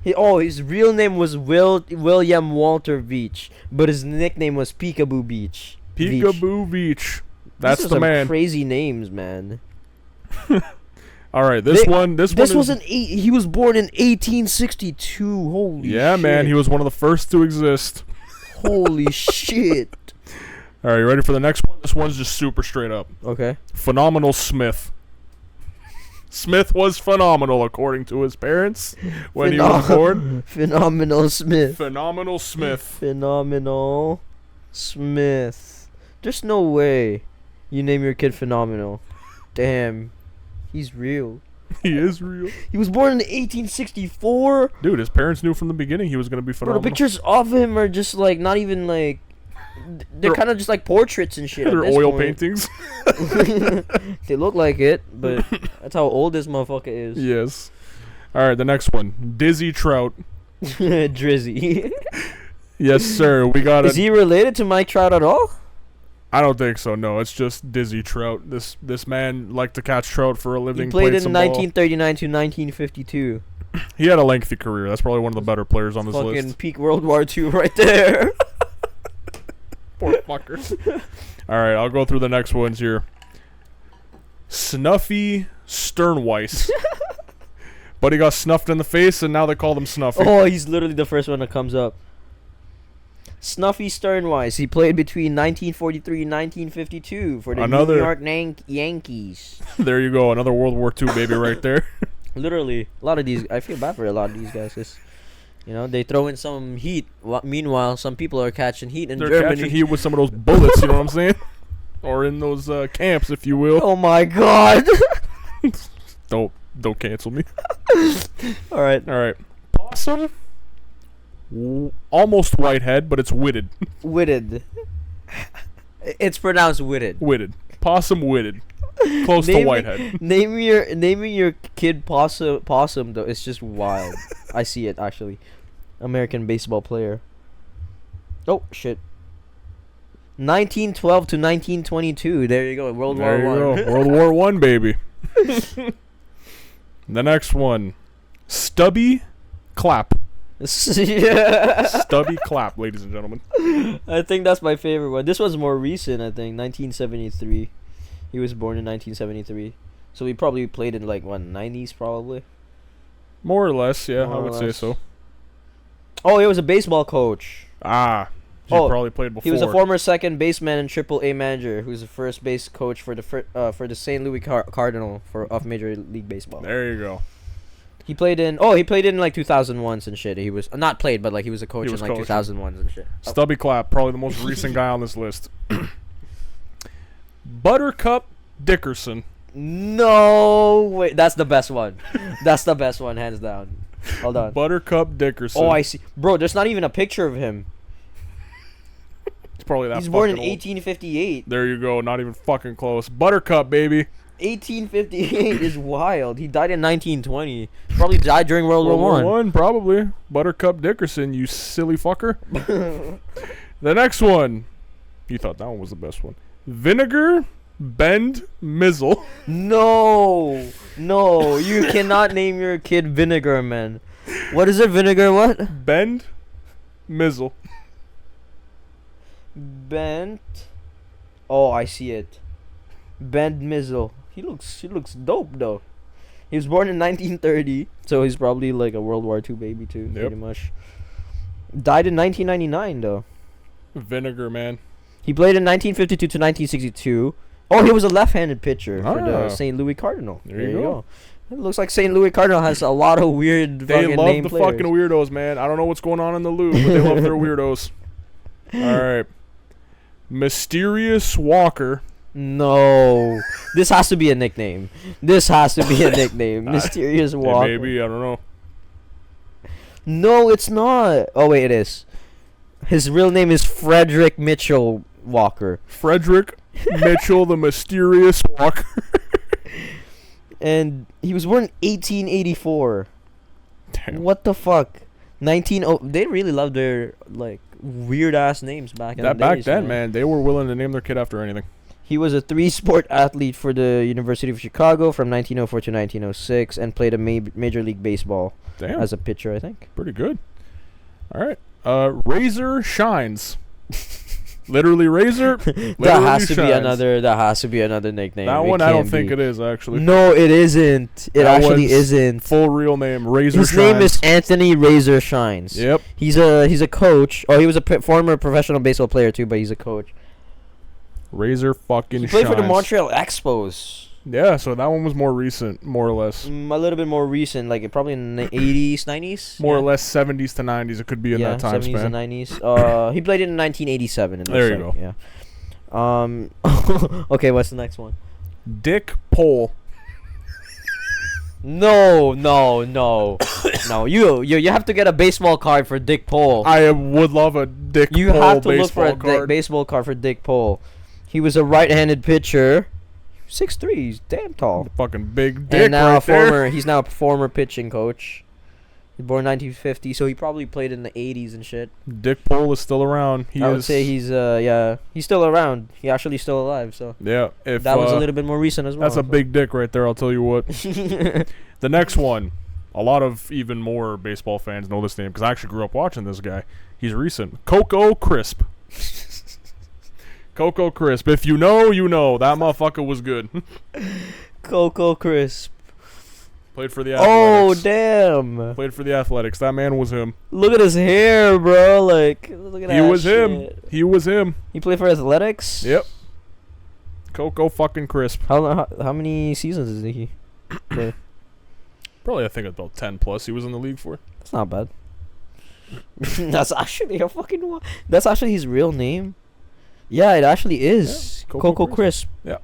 His real name was William Walter Veach, but his nickname was Peekaboo Beach. Peekaboo Veach. That's the man. Crazy names, man. All right, this one was he was born in 1862. Holy yeah, shit. man, he was one of the first to exist. Holy shit. All right, you ready for the next one? This one's just super straight up. Okay. Phenomenal Smith. Smith was phenomenal, according to his parents, when he was born. Phenomenal Smith. Phenomenal Smith. Phenomenal Smith. There's no way you name your kid Phenomenal. Damn. He's real. He is real. He was born in 1864. Dude, his parents knew from the beginning he was going to be phenomenal. Bro, the pictures of him are just not even they're kind of just like portraits and shit. They're oil paintings. They look like it, but that's how old this motherfucker is. Yes. All right, the next one. Dizzy Trout. Drizzy. Yes, sir. We got Is he related to Mike Trout at all? I don't think so. No, it's just Dizzy Trout. This man liked to catch trout for a living. He played in some 1939 to 1952. He had a lengthy career. That's probably one of the better players on this list. Fucking peak World War II right there. Poor fuckers. All right, I'll go through the next ones here. Snuffy Sternweiss. But he got snuffed in the face, and now they call him Snuffy. Oh, he's literally the first one that comes up. Snuffy Sternweiss. He played between 1943 and 1952 for the New York Yankees. There you go. Another World War II baby right there. Literally. A lot of these... I feel bad for a lot of these guys. Cause, they throw in some heat. Meanwhile, some people are catching heat in Germany. They're catching heat with some of those bullets, you know what I'm saying? Or in those camps, if you will. Oh, my God. Don't cancel me. All right. Possum. Almost whitehead, but it's Whitted. Whitted. It's pronounced Whitted. Whitted. Possum Whitted. Close to whitehead. Naming your kid possum though, it's just wild. I see it actually. American baseball player. Oh shit. 1912 to 1922. There you go. World War I. World War I, baby. The next one, Stubby Clap. Stubby Clap, ladies and gentlemen. I think that's my favorite one. This was more recent, I think. 1973. He was born in 1973. So he probably played in, like, what, 90s, probably? More or less, yeah, I would say so. Oh, he was a baseball coach. He probably played before. He was a former second baseman and Triple-A manager who's the first base coach for the St. Louis Cardinal of Major League Baseball. There you go. He played in like 2001s and shit. He was not played, but like he was a coach in like 2001s and shit. Stubby Clap, probably the most recent guy on this list. Buttercup Dickerson. No, wait, that's the best one. That's the best one, hands down. Hold on. Buttercup Dickerson. Oh, I see. Bro, there's not even a picture of him. It's probably that. He's born in old. 1858. There you go. Not even fucking close. Buttercup, baby. 1858 is wild. He died in 1920. Probably died during World War One. Probably. Buttercup Dickerson, you silly fucker. The next one. You thought that one was the best one. Vinegar Bend Mizzle. No, you cannot name your kid Vinegar, man. What is it? Vinegar what? Bend Mizzle. Bent. Oh, I see it. Bend Mizzle. He looks dope though. He was born in 1930, so he's probably like a World War II baby too, pretty much. Died in 1999 though. Vinegar, man. He played in 1952 to 1962. Oh, he was a left-handed pitcher for the St. Louis Cardinal. There you go. It looks like St. Louis Cardinal has a lot of weird fucking name players. They love the fucking weirdos, man. I don't know what's going on in the loop, but they love their weirdos. All right. Mysterious Walker. No. This has to be a nickname. Mysterious Walker. Yeah, maybe, I don't know. No, it's not. Oh, wait, it is. His real name is Frederick Mitchell Walker. Frederick Mitchell, the Mysterious Walker. And he was born in 1884. Damn. What the fuck? They really loved their, like, weird-ass names back in the days. Back then, man, they were willing to name their kid after anything. He was a 3-sport athlete for the University of Chicago from 1904 to 1906 and played a Major League Baseball as a pitcher, I think. Pretty good. All right. Razor Shines. Literally Razor. That has to be another nickname. That one I don't think it is, actually. No, it isn't. It actually isn't. Full real name, Razor Shines. His name is Anthony Razor Shines. Yep. He's a coach. Oh, he was a former professional baseball player too, but he's a coach. Razor fucking Shines. He played for the Montreal Expos. Yeah, so that one was more recent, more or less. A little bit more recent, like probably in the 80s, 90s? More or less 70s to 90s. It could be in that time 70s span. and 90s. He played in 1987. There you go. Yeah. Okay, what's the next one? Dick Pole. No. You have to get a baseball card for Dick Pole. I would love a Dick Pole. You have to look for a baseball card for Dick Pole. He was a right-handed pitcher. 6'3", he's damn tall. Fucking big dick and now there. He's now a former pitching coach. He was born in 1950, so he probably played in the 80s and shit. Dick Pole is still around. I would say he's still around. He's actually still alive, so. Yeah. If that was a little bit more recent as well. That's a big dick right there, I'll tell you what. The next one. A lot of even more baseball fans know this name because I actually grew up watching this guy. He's recent. Coco Crisp. Coco Crisp. If you know, you know. That motherfucker was good. Coco Crisp. Played for the Athletics. Oh, damn. Played for the Athletics. That man was him. Look at his hair, bro. Like, look at that. He was him. He played for Athletics? Yep. Coco fucking Crisp. How many seasons did he play? Probably, I think about 10 plus he was in the league for. That's not bad. That's actually his real name. Yeah, it actually is. Yeah, Coco Crisp. Yeah.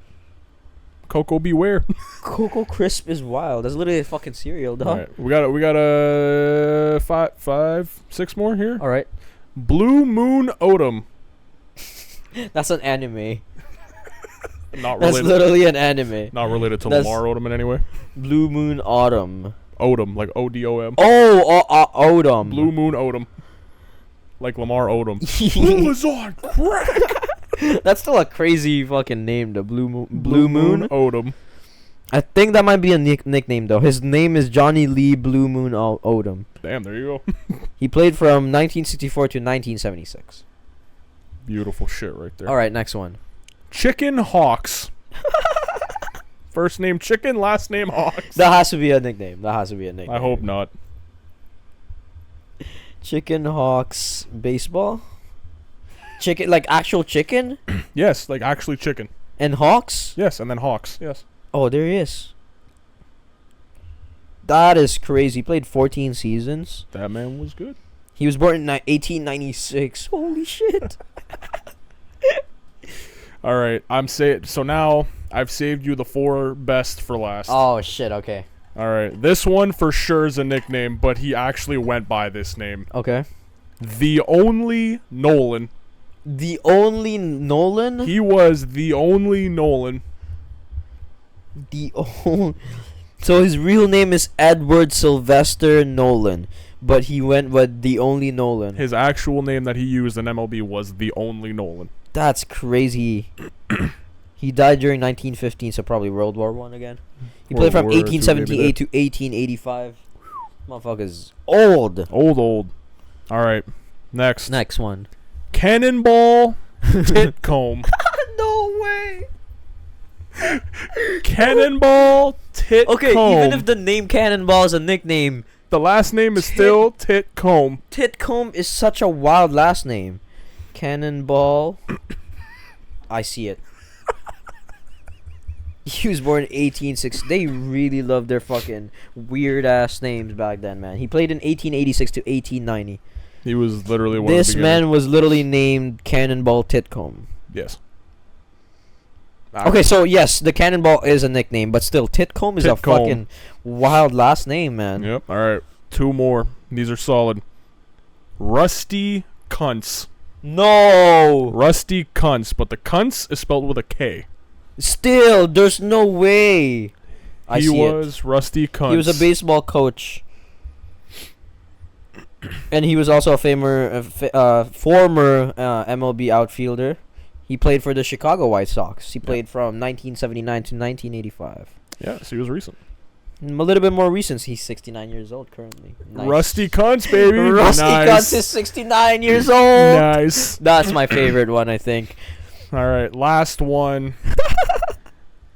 Coco beware. Coco Crisp is wild. That's literally a fucking cereal, dog. All right. We got five, six more here. All right. Blue Moon Odom. That's an anime. Not related. That's literally an anime. Not related to Lamar Odom in any way. Blue Moon Autumn. Odom, like O-D-O-M. Odom. Blue Moon Odom. Like Lamar Odom. Who was on crack? That's still a crazy fucking name, the Blue Moon Odom. I think that might be a nickname though. His name is Johnny Lee Blue Moon Odom. Damn, there you go. He played from 1964 to 1976. Beautiful shit right there. All right, next one. Chicken Hawks. First name Chicken, last name Hawks. That has to be a nickname. I hope not. Chicken Hawks baseball. Chicken, like actual chicken? Yes, like actually chicken. And Hawks? Yes, and then Hawks. Yes. Oh, there he is. That is crazy. He played 14 seasons. That man was good. He was born in 1896. Holy shit. All right, so now I've saved you the 4 best for last. Oh shit, okay. All right, this one for sure is a nickname, but he actually went by this name. Okay. The Only Nolan. The Only Nolan? He was the only Nolan. So his real name is Edward Sylvester Nolan, but he went with The Only Nolan. His actual name that he used in MLB was The Only Nolan. That's crazy. He died during 1915, so probably World War I again. He played from 1878 to 1885. Motherfucker's old. Old. All right, next one. Cannonball Titcomb. No way. Cannonball Titcomb. Okay, even if the name Cannonball is a nickname, the last name is still Titcomb. Titcomb is such a wild last name. Cannonball. I see it. He was born in 1860. They really loved their fucking weird ass names back then, man. He played in 1886 to 1890. He was literally one This of the man was literally named Cannonball Titcomb. Yes. Okay, so yes, the Cannonball is a nickname, but still, Titcomb is a fucking wild last name, man. Yep. All right, 2 more. These are solid. Rusty Cunts. No. Rusty Cunts, but the Cunts is spelled with a K. Still, there's no way. He was Rusty Cunts. He was a baseball coach. And he was also a former MLB outfielder. He played for the Chicago White Sox. He played from 1979 to 1985. Yeah, so he was recent. A little bit more recent. He's 69 years old currently. Nice. Rusty Cunts, baby. Rusty Cunts is 69 years old. Nice. That's my favorite one, I think. All right, last one.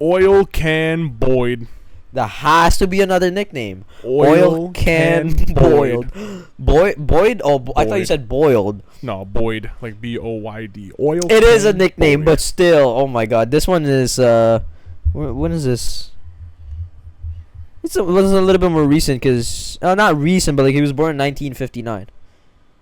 Oil Can Boyd. That has to be another nickname. Oil Can Boyd. Boyd? Oh, I thought you said boiled. No, Boyd, like B-O-Y-D. Oil. It is a nickname, Boyd. But still, oh my god, this one is when is this? It was a little bit more recent, cause not recent, but like he was born in 1959,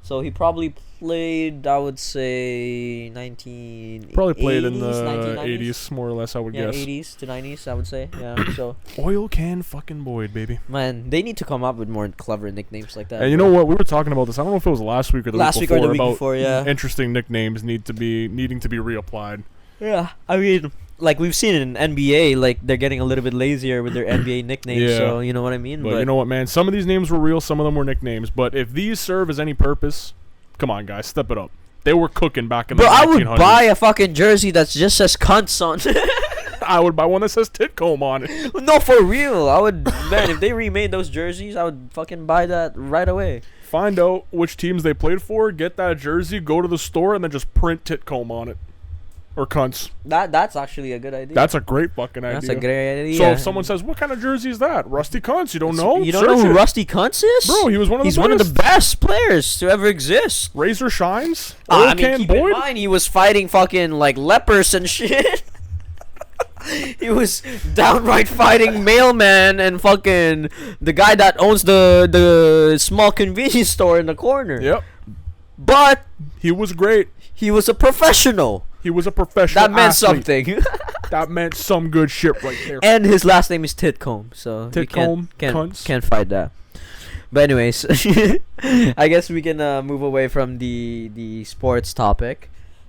so he probably played, I would say, 1980s. Probably played in the 80s, more or less, I would guess. 80s to 90s, I would say. Yeah. So. Oil Can fucking Boyd, baby. Man, they need to come up with more clever nicknames like that. And you know what? We were talking about this. I don't know if it was last week or the week before. Yeah. Interesting nicknames needing to be reapplied. Yeah, I mean, like we've seen it in NBA, like they're getting a little bit lazier with their NBA nicknames. Yeah. So you know what I mean. But you know what, man? Some of these names were real. Some of them were nicknames. But if these serve as any purpose, come on, guys, step it up. They were cooking back in the 1900s. I would buy a fucking jersey that just says cunts on. I would buy one that says Titcomb on it. No, for real. I would, man, if they remade those jerseys, I would fucking buy that right away. Find out which teams they played for, get that jersey, go to the store, and then just print Titcomb on it. Or cunts. That's actually a good idea. That's a great fucking idea. That's a great idea. So if someone says, "What kind of jersey is that?" Rusty Cunts. You don't know? You don't know who Rusty Cunts is? Bro, he was one of the best. He's one of the best players to ever exist. Razor Shines. I mean, keep in mind he was fighting fucking like lepers and shit. He was downright fighting mailman and fucking the guy that owns the small convenience store in the corner. Yep. But he was great. He was a professional. He was a professional That meant athlete. something. That meant some good shit right there. And his last name is Titcomb, so Titcomb, can't fight that. But anyways, I guess we can move away from the sports topic.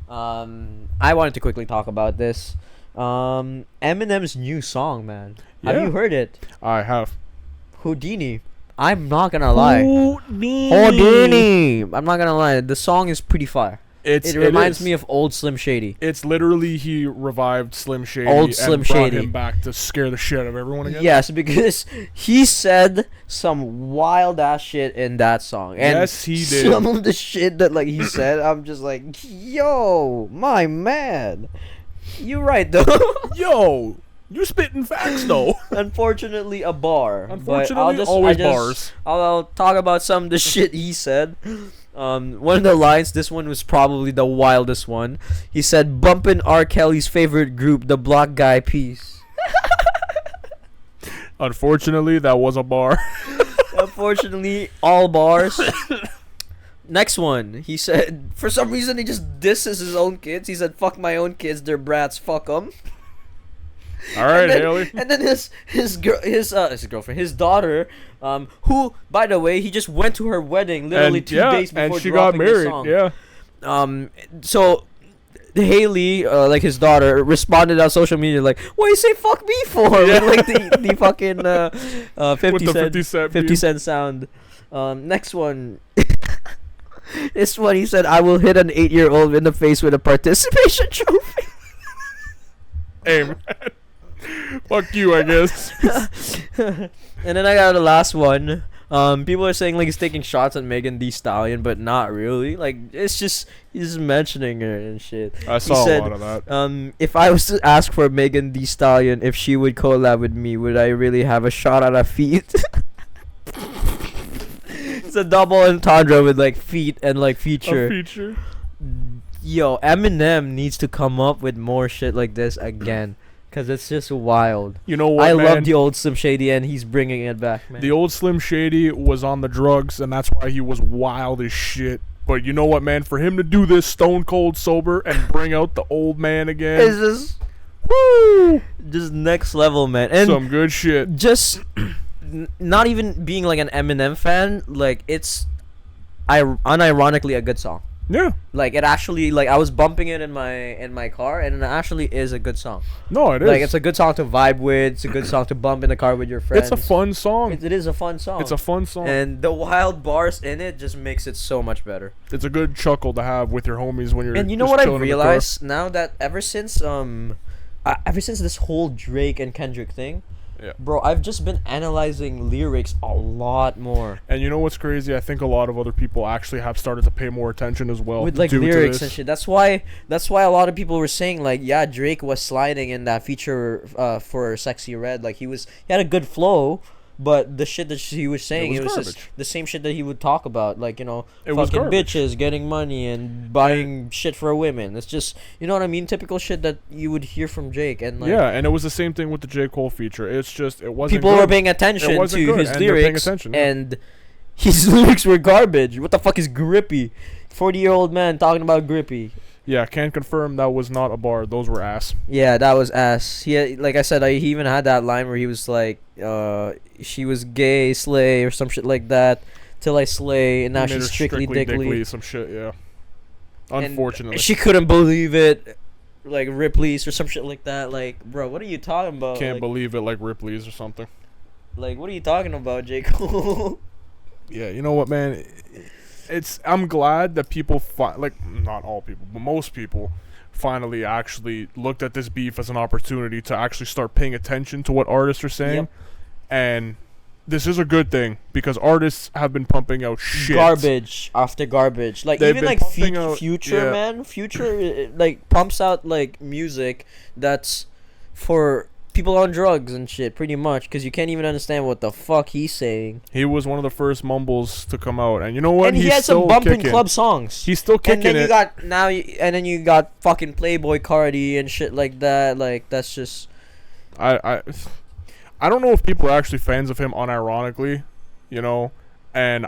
I wanted to quickly talk about this. Eminem's new song, man. Yeah. Have you heard it? I have. Houdini. I'm not gonna lie. Houdini. I'm not gonna lie. The song is pretty fire. It reminds me of old Slim Shady. It's literally he revived Slim Shady old Slim and brought Shady. him back to scare the shit out of everyone again. Yes, because he said some wild ass shit in that song. And yes, he did. Some of the shit that like he said, I'm just like, yo, my man, you right though. Yo, you spitting facts though. Unfortunately, a bar. Unfortunately, always bars. I'll talk about some of the shit he said. One of the lines, this one was probably the wildest one. He said, "Bumpin' R. Kelly's favorite group, the Block Guy Peace." Unfortunately, that was a bar. Unfortunately, all bars. Next one, he said, for some reason he just disses his own kids. He said, "Fuck my own kids, they're brats, fuck them." All right, Haley. And then his girlfriend, his daughter, who, by the way, he just went to her wedding literally 2 days before and she got married. Song. Yeah. So Haley, like his daughter, responded on social media like, "What you say fuck me for?" Yeah. With like the fucking 50 cent sound. Next one. This one, he said, "I will hit an 8-year-old in the face with a participation trophy." Hey, man. Fuck you, I guess. And then I got the last one. People are saying like he's taking shots at Megan Thee Stallion, but not really. Like it's just he's mentioning her and shit. I saw a lot of that. If I was to ask for Megan Thee Stallion if she would collab with me, would I really have a shot at a feat? It's a double entendre with like feet and like feature. A feature. Yo, Eminem needs to come up with more shit like this again. Cause it's just wild. You know what, I man? love the old Slim Shady, and he's bringing it back, man. The old Slim Shady was on the drugs, and that's why he was wild as shit. But you know what, man? For him to do this stone cold sober and bring out the old man again, it's just, woo, just next level, man. And some good shit. Just not even being like an Eminem fan, like it's unironically a good song. Yeah. Like it actually, like I was bumping it in my car, and it actually is a good song. No, it is. Like it's a good song to vibe with. It's a good song to bump in the car with your friends. It's a fun song. It is a fun song. It's a fun song. And the wild bars in it just makes it so much better. It's a good chuckle to have with your homies when you're. And you know just what I chilling in the car. realized now that ever since this whole Drake and Kendrick thing. Yeah. Bro, I've just been analyzing lyrics a lot more. And you know what's crazy? I think a lot of other people actually have started to pay more attention as well. With like lyrics and shit. That's why a lot of people were saying like, yeah, Drake was sliding in that feature for Sexy Red. Like he had a good flow, but the shit that he was saying, it was just the same shit that he would talk about, like, you know, fucking bitches, getting money and buying shit for women. It's just, you know what I mean, typical shit that you would hear from Drake. And like, yeah, and it was the same thing with the J. Cole feature. It's just, it wasn't people were paying attention to his lyrics, and his lyrics were garbage. What the fuck is grippy? 40-year-old man talking about grippy. Yeah, can confirm that was not a bar. Those were ass. Yeah, that was ass. He like I said, he even had that line where he was like, she was gay, slay, or some shit like that, till I slay, and now she's strictly dickly. Some shit, yeah. Unfortunately. And she couldn't believe it, like Ripley's or some shit like that. Like, bro, what are you talking about? Can't believe it, like Ripley's or something. Like, what are you talking about, J. Cole? Yeah, you know what, man? I'm glad that people not all people, but most people finally actually looked at this beef as an opportunity to actually start paying attention to what artists are saying. Yep. And this is a good thing because artists have been pumping out shit. Garbage after garbage. Like, they've even like Future, yeah. Man. Future like pumps out like music that's for people on drugs and shit, pretty much, because you can't even understand what the fuck he's saying. He was one of the first mumbles to come out, and you know what? And he had some bumping club songs. He's still kicking it. And then you got fucking Playboy Cardi and shit like that. Like, that's just. I don't know if people are actually fans of him unironically, you know, and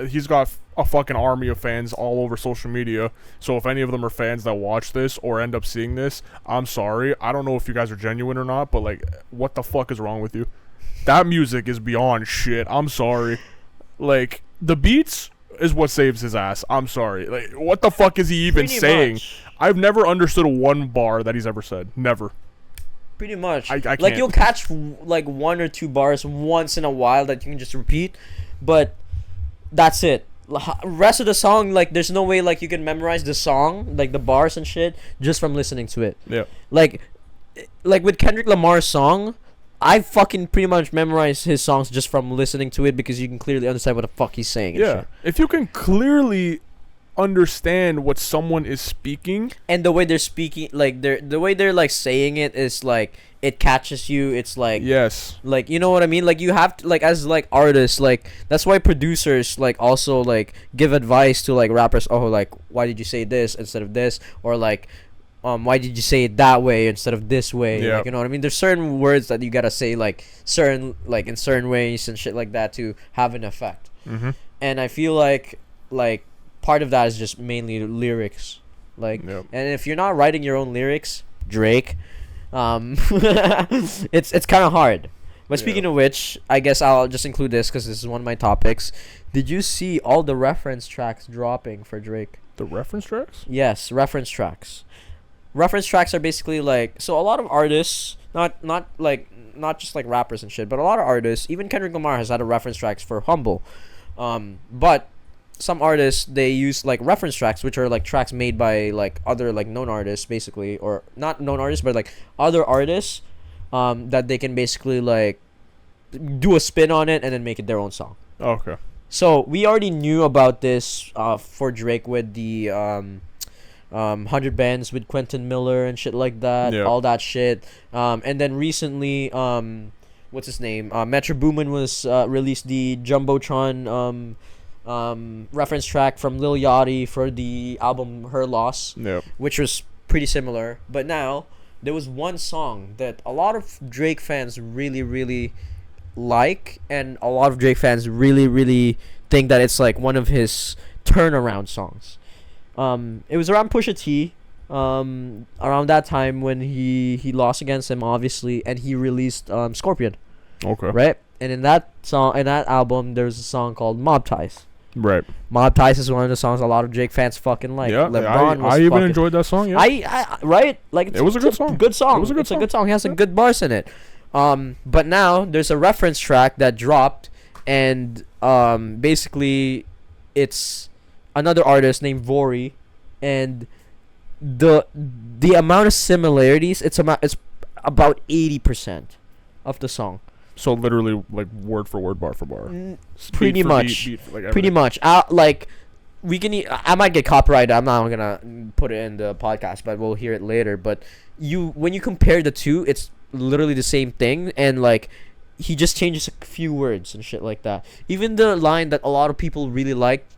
he's got a fucking army of fans all over social media. So if any of them are fans that watch this or end up seeing this, I'm sorry. I don't know if you guys are genuine or not, but like, what the fuck is wrong with you? That music is beyond shit. I'm sorry. Like, the beats is what saves his ass. I'm sorry. Like, what the fuck is he even saying? I've never understood one bar that he's ever said. Never. Pretty much. I can't. Like, you'll catch like one or two bars once in a while that you can just repeat, but that's it. rest of the song, like, there's no way like you can memorize the song, like the bars and shit, just from listening to it. Yeah. Like with Kendrick Lamar's song, I fucking pretty much memorize his songs just from listening to it, because you can clearly understand what the fuck he's saying. And shit. If you can clearly understand what someone is speaking, and the way they're speaking, like the way they're like saying it is like it catches you. It's like, yes, like, you know what I mean, like you have to, like, as like artists, like that's why producers like also like give advice to like rappers. Oh, like, why did you say this instead of this, or like why did you say it that way instead of this way? Like, you know what I mean, there's certain words that you gotta say like certain, like in certain ways and shit like that to have an effect. And I feel like part of that is just mainly lyrics, like, and if you're not writing your own lyrics, Drake, it's kind of hard. But speaking of which, I guess I'll just include this because this is one of my topics. Did you see all the reference tracks dropping for Drake? The reference tracks? Yes, reference tracks. Reference tracks are basically like, so a lot of artists, not just like rappers and shit, but a lot of artists, even Kendrick Lamar has had a reference tracks for Humble, but some artists, they use like reference tracks, which are like tracks made by like other like known artists, basically, or not known artists, but like other artists, that they can basically like do a spin on it and then make it their own song. Okay. So we already knew about this for Drake with the 100 Bands with Quentin Miller and shit like that, all that shit. And then recently, what's his name? Metro Boomin was released the Jumbotron reference track from Lil Yachty for the album Her Loss, which was pretty similar. But now there was one song that a lot of Drake fans really, really like, and a lot of Drake fans really, really think that it's like one of his turnaround songs. It was around Pusha T, around that time when he lost against him, obviously, and he released Scorpion. Okay. Right? And in that song, in that album, there's a song called Mob Ties. Right. Mob Ties is one of the songs a lot of Drake fans fucking like. Yeah, I even enjoyed that song. Yeah. I right? Like, it was a good song. Good song. It was a good song. A good song. He has some good bars in it. But now there's a reference track that dropped, and basically it's another artist named Vori, and the amount of similarities, it's about 80% of the song. So literally, like, word for word, bar for bar. Pretty much. Pretty much. Like, we can. I might get copyrighted. I'm not gonna put it in the podcast, but we'll hear it later. But when you compare the two, it's literally the same thing, and like, he just changes a few words and shit like that. Even the line that a lot of people really liked,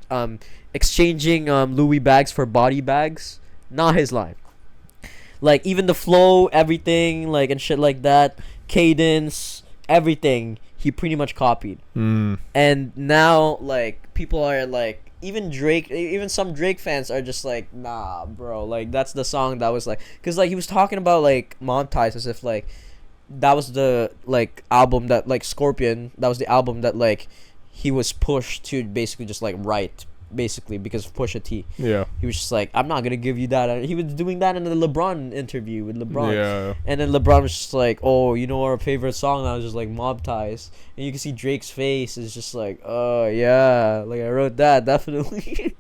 exchanging Louis bags for body bags, not his line. Like, even the flow, everything, like, and shit like that, cadence, everything, he pretty much copied. And now, like, people are like, even some Drake fans are just like, nah, bro, like, that's the song that was like, because like he was talking about like Mob Ties as if like that was the like album that like Scorpion, that was the album that like he was pushed to basically just like write, basically, because of Pusha T. Yeah. He was just like, I'm not gonna give you that. He was doing that in the LeBron interview with LeBron. Yeah. And then LeBron was just like, oh, you know our favorite song? I was just like, Mob Ties. And you can see Drake's face is just like, oh yeah, like I wrote that, definitely.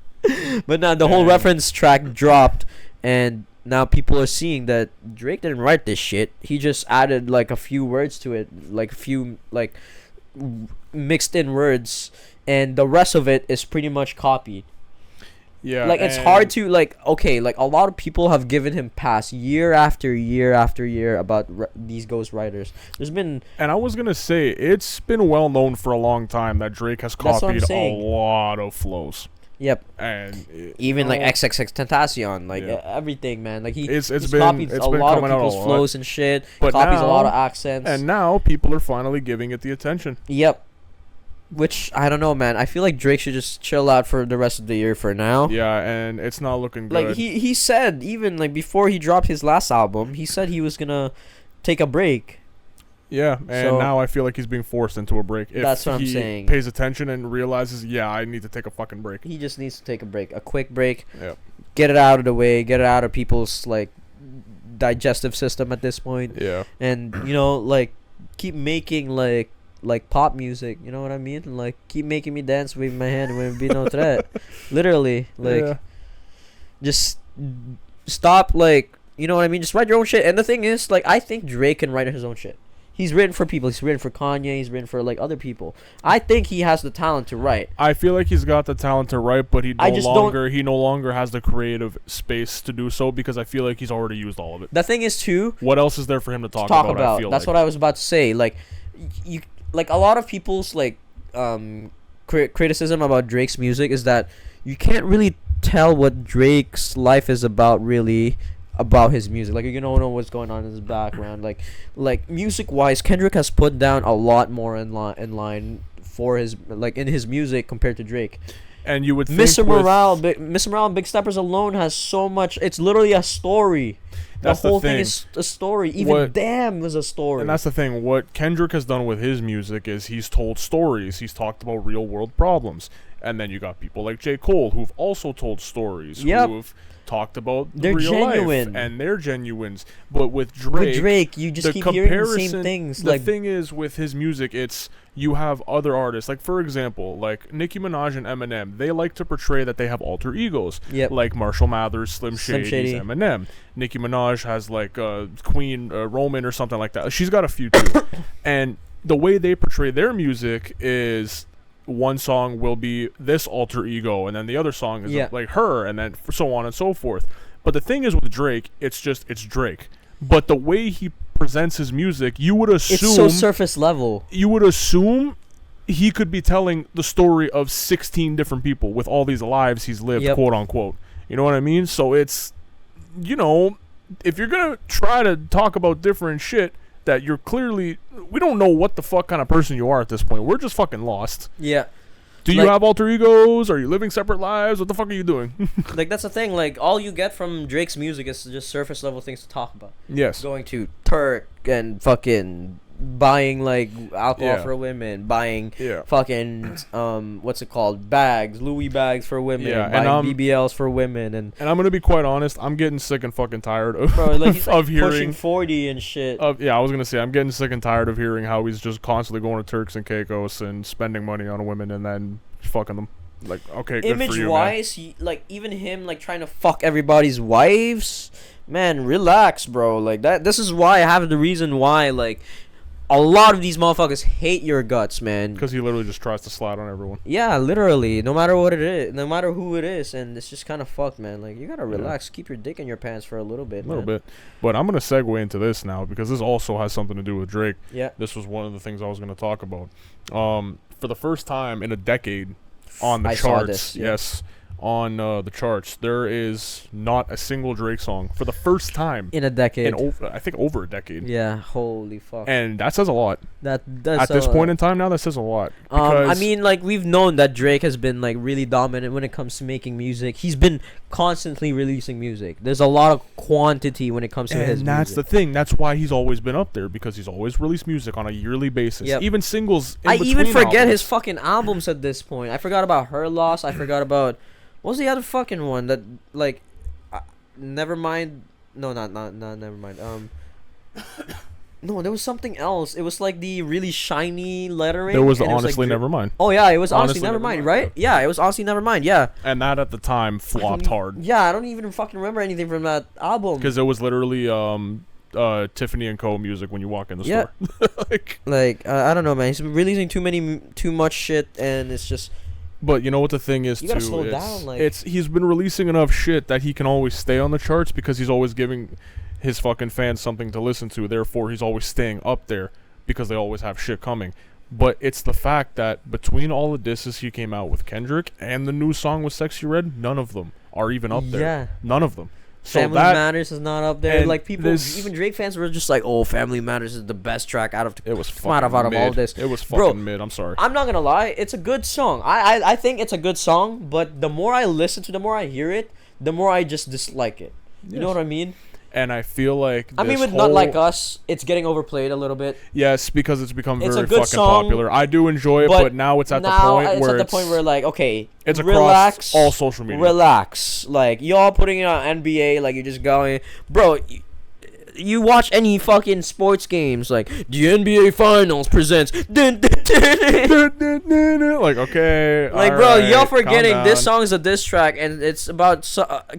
But now the whole reference track dropped, and now people are seeing that Drake didn't write this shit. He just added like a few words to it, like a few like mixed in words, and the rest of it is pretty much copied. Yeah. Like, it's hard to like, okay, like a lot of people have given him pass year after year after year about these ghost writers. There's been, and I was gonna say, it's been well known for a long time that Drake has copied a lot of flows. Yep. And even like XXX Tentacion, like everything, man. Like he's copied a lot of people's flows and shit. But copies a lot of accents. And now people are finally giving it the attention. Yep. Which, I don't know, man. I feel like Drake should just chill out for the rest of the year for now. Yeah, and it's not looking good. Like he said, even like before he dropped his last album, he said he was gonna take a break. Yeah, and now I feel like he's being forced into a break. That's what I'm saying. Pays attention and realizes, yeah, I need to take a fucking break. He just needs to take a break, a quick break. Yeah. Get it out of the way. Get it out of people's like digestive system at this point. Yeah. And like keep making like like pop music. You know what I mean? Like, keep making me dance, wave my hand, when be no threat. Literally, like, just stop. Like, you know what I mean? Just write your own shit. And the thing is, like, I think Drake can write his own shit. He's written for people. He's written for Kanye. He's written for, like, other people. I think he has the talent to write. I feel like he's got the talent to write, but he no longer has the creative space to do so, because I feel like he's already used all of it. The thing is, too, what else is there for him to talk about? I feel that's what I was about to say. Like, you like a lot of people's like criticism about Drake's music is that you can't really tell what Drake's life is about, really, about his music. Like, you don't know what's going on in his background. Like music wise, Kendrick has put down a lot more in line for his, like, in his music compared to Drake. And you would think Mr. Morale and Big Steppers alone has so much. It's literally a story. The whole thing is a story. Even Damn was a story. And that's the thing. What Kendrick has done with his music is he's told stories. He's talked about real world problems. And then you got people like J. Cole who've also told stories. Yep. Who've talked about they're real genuine. life, and they're genuines. But with Drake, you just keep hearing the same things. The thing is, with his music, it's you have other artists, like, for example, like Nicki Minaj and Eminem. They like to portray that they have alter egos. Yep. Like Marshall Mathers, Slim Shady, Eminem. Nicki Minaj has like Queen Roman or something like that. She's got a few too. And the way they portray their music is, one song will be this alter ego, and then the other song is like her, and then so on and so forth. But the thing is with Drake, it's Drake. But the way he presents his music, you would assume it's so surface level. You would assume he could be telling the story of 16 different people with all these lives he's lived, quote unquote. You know what I mean? So it's, you know, if you're gonna try to talk about different shit that you're clearly, we don't know what the fuck kind of person you are at this point. We're just fucking lost. Yeah. Do you have alter egos? Are you living separate lives? What the fuck are you doing? Like, that's the thing. Like, all you get from Drake's music is just surface level things to talk about. Yes. Going to Turk and fucking buying, like, alcohol for women, buying fucking what's it called, bags, Louis bags for women, buying BBLs for women, and I'm gonna be quite honest, I'm getting sick and fucking tired of he's of hearing pushing 40 and shit. I was gonna say I'm getting sick and tired of hearing how he's just constantly going to Turks and Caicos and spending money on women and then fucking them. Like, okay, good image for you, wise, like, even him, like, trying to fuck everybody's wives, man, relax, bro. Like, that. This is why I have the reason why, like, a lot of these motherfuckers hate your guts, man. Because he literally just tries to slide on everyone. Yeah, literally. No matter what it is. No matter who it is. And it's just kind of fucked, man. Like, you gotta relax. Keep your dick in your pants for a little bit, But I'm going to segue into this now, because this also has something to do with Drake. Yeah. This was one of the things I was going to talk about. For the first time in a decade on the charts. Yes. On the charts, there is not a single Drake song for the first time in a decade. I think over a decade. Yeah, holy fuck. And that says a lot. That does. At this point in time now, that says a lot. I mean, like, we've known that Drake has been, like, really dominant when it comes to making music. He's been constantly releasing music. There's a lot of quantity when it comes to his music. And that's the thing. That's why he's always been up there, because he's always released music on a yearly basis. Yep. Even singles. I even forget his fucking albums at this point. I forgot about Her Loss. I forgot about. What was the other fucking one that, like, never mind? No, not never mind. No, there was something else. It was like the really shiny lettering. There was Honestly Nevermind. Oh yeah, it was Honestly Nevermind, right? Yeah, it was Honestly Nevermind. Yeah. And that at the time flopped hard. Yeah, I don't even fucking remember anything from that album. Because it was literally Tiffany and Co. music when you walk in the store. I don't know, man. He's been releasing too much shit, and it's just. But you know what the thing is, you gotta slow down. Like, he's been releasing enough shit that he can always stay on the charts, because he's always giving his fucking fans something to listen to. Therefore, he's always staying up there, because they always have shit coming. But it's the fact that between all the disses he came out with Kendrick and the new song with Sexy Red, none of them are even up there. Yeah. None of them. So Family Matters is not up there. Like, people, even Drake fans were just like, "Oh, Family Matters is the best track out of all this." It was fucking mid. I'm sorry. I'm not gonna lie, it's a good song. I think it's a good song, but the more I listen to, the more I hear it, the more I just dislike it. You know what I mean? And I feel like with Not Like Us, it's getting overplayed a little bit. Yes, because it's become very fucking popular. I do enjoy it, but now it's at the point where like, okay, it's relax, across all social media. Relax, like, y'all putting it on NBA, like, you're just going, bro. you watch any fucking sports games, like the NBA Finals presents. Like, okay, like, bro, y'all forgetting this song is a diss track, and it's about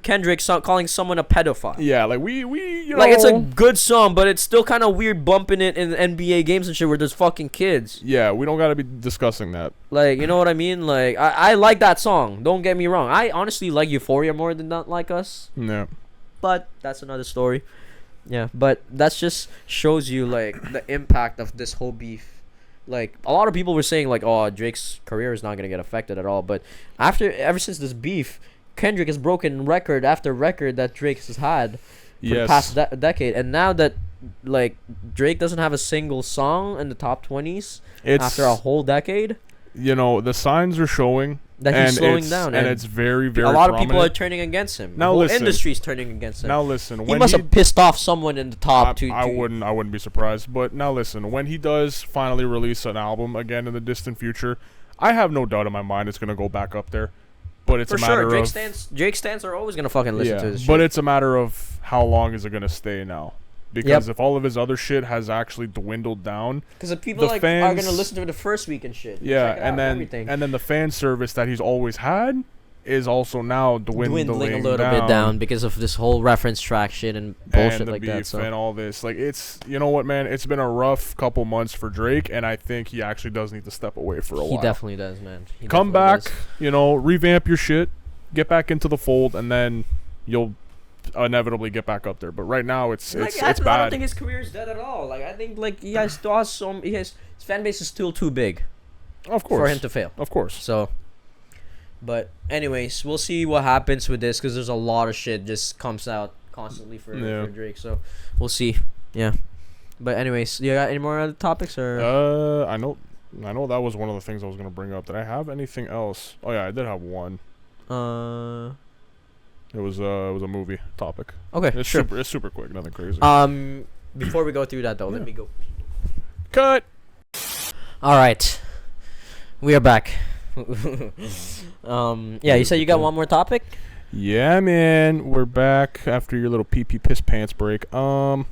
Kendrick calling someone a pedophile. Yeah, like we you know, like, it's a good song, but it's still kind of weird bumping it in NBA games and shit where there's fucking kids. Yeah, we don't gotta be discussing that. Like, you know what I mean? Like, I like that song. Don't get me wrong. I honestly like Euphoria more than Not Like Us. Yeah. But that's another story. Yeah, but that just shows you, like, the impact of this whole beef. Like, a lot of people were saying, like, oh, Drake's career is not going to get affected at all. But ever since this beef, Kendrick has broken record after record that Drake has had for the past decade. And now that, like, Drake doesn't have a single song in the top 20s after a whole decade. You know, the signs are showing that he's slowing down, and it's very, very. A lot prominent. of people are turning against him. Now the whole listen, industry's turning against him. Now listen, he must have pissed off someone in the top two. I wouldn't be surprised. But now listen, when he does finally release an album again in the distant future, I have no doubt in my mind it's gonna go back up there. But it's for a matter sure. of Drake stans are always gonna fucking listen to this shit. But it's a matter of how long is it gonna stay now. Because if all of his other shit has actually dwindled down, because the people are gonna listen to it the first week and shit. Yeah, and then the fan service that he's always had is also now dwindling a little bit down because of this whole reference traction and bullshit and the like beef that. So. And all this, like, it's, you know what, man, it's been a rough couple months for Drake, and I think he actually does need to step away for a while. He definitely does, man. Come back, you know, revamp your shit, get back into the fold, and then you'll inevitably get back up there. But right now it's bad. I don't think his career is dead at all. Like, I think, like, he has still has his fan base is still too big, of course, for him to fail. Of course. So, but anyways, we'll see what happens with this, because there's a lot of shit just comes out constantly for Drake. So we'll see. Yeah. But anyways, you got any more other topics or? I know that was one of the things I was gonna bring up. Did I have anything else? Oh yeah, I did have one. It was a movie topic. Okay, it's sure. It's super quick, nothing crazy. Before we go through that though, let me go. Cut. All right, we are back. Yeah, you said you got one more topic. Yeah, man, we're back after your little pee piss pants break. Had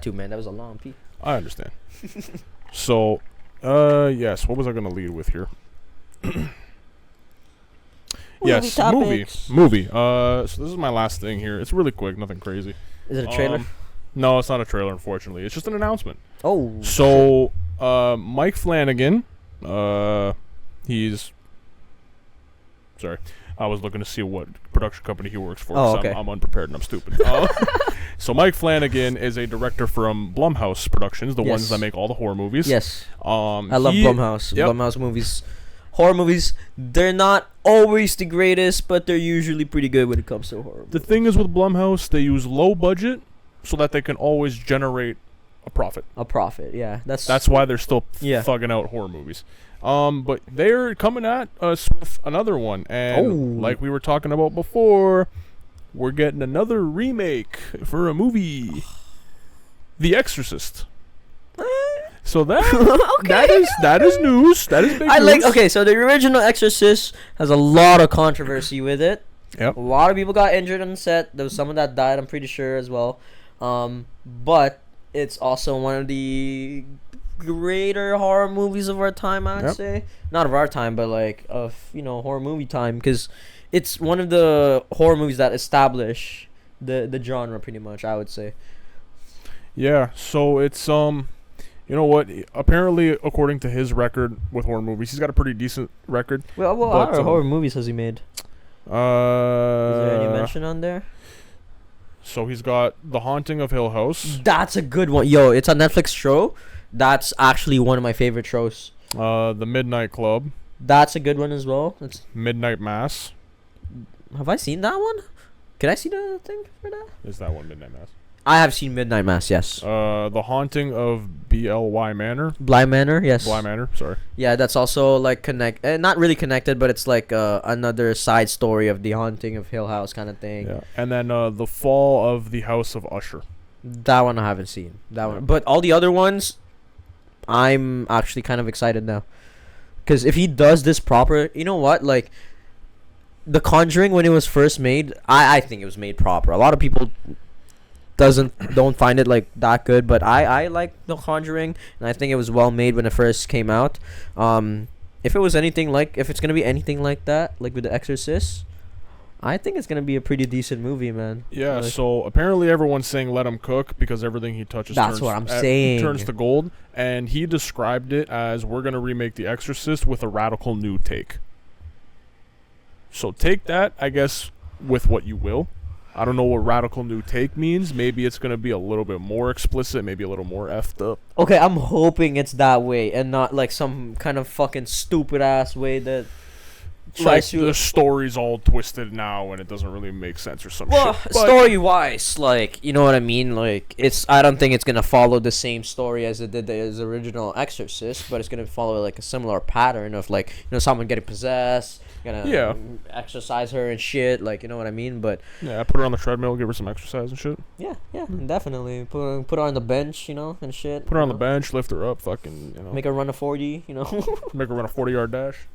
to, man. That was a long pee. I understand. So, yes. What was I gonna lead with here? Yes, movie. So this is my last thing here. It's really quick, nothing crazy. Is it a trailer? No, it's not a trailer, unfortunately. It's just an announcement. Oh. So, Mike Flanagan, he's... Sorry. I was looking to see what production company he works for. Oh, okay. I'm unprepared and I'm stupid. So Mike Flanagan is a director from Blumhouse Productions, the ones that make all the horror movies. Yes. I love Blumhouse. Yep. Blumhouse movies. Horror movies, they're not always the greatest, but they're usually pretty good when it comes to horror movies. The thing is with Blumhouse, they use low budget so that they can always generate a profit. A profit, yeah. That's why they're still thugging out horror movies. But they're coming at us with another one, and like we were talking about before, we're getting another remake for a movie, The Exorcist. So that that is news. That is big news. So the original Exorcist has a lot of controversy with it. Yep. A lot of people got injured on set. There was someone that died, I'm pretty sure, as well. But it's also one of the greater horror movies of our time, I'd say. Not of our time, but like of, horror movie time, because it's one of the horror movies that establish the genre pretty much, I would say. Yeah, so it's you know what? Apparently, according to his record with horror movies, he's got a pretty decent record. Well, what other horror movies has he made? Is there any mention on there? So he's got The Haunting of Hill House. That's a good one. Yo, it's a Netflix show. That's actually one of my favorite shows. The Midnight Club. That's a good one as well. It's Midnight Mass. Have I seen that one? Can I see the thing for that? Is that one Midnight Mass? I have seen Midnight Mass, yes. The Haunting of BLY Manor. Bly Manor, yes. Bly Manor, sorry. Yeah, that's also like not really connected, but it's like another side story of The Haunting of Hill House kind of thing. Yeah, and then The Fall of the House of Usher. That one I haven't seen. One, but all the other ones, I'm actually kind of excited now, because if he does this proper, you know what? Like, The Conjuring, when it was first made, I think it was made proper. A lot of people don't find it like that good, but I like The Conjuring, and I think it was well made when it first came out. If it's gonna be anything like that, like with The Exorcist, I think it's gonna be a pretty decent movie, man. Yeah. Like, so apparently everyone's saying let him cook because everything he touches turns to gold, and he described it as we're gonna remake The Exorcist with a radical new take. So take that, I guess, with what you will. I don't know what radical new take means. Maybe it's going to be a little bit more explicit, maybe a little more effed up. Okay, I'm hoping it's that way and not like some kind of fucking stupid ass way that tries to... the story's all twisted now and it doesn't really make sense or some shit. Story-wise, like, you know what I mean? Like, I don't think it's going to follow the same story as it did as the original Exorcist, but it's going to follow like a similar pattern of like, you know, someone getting possessed, gonna exercise her and shit, like, you know what I mean? But yeah, put her on the treadmill, give her some exercise and shit. Yeah, definitely put her on the bench, you know, and shit. Put her on the bench, lift her up, fucking, you know, make her run a 40, you know. Make her run a 40-yard dash.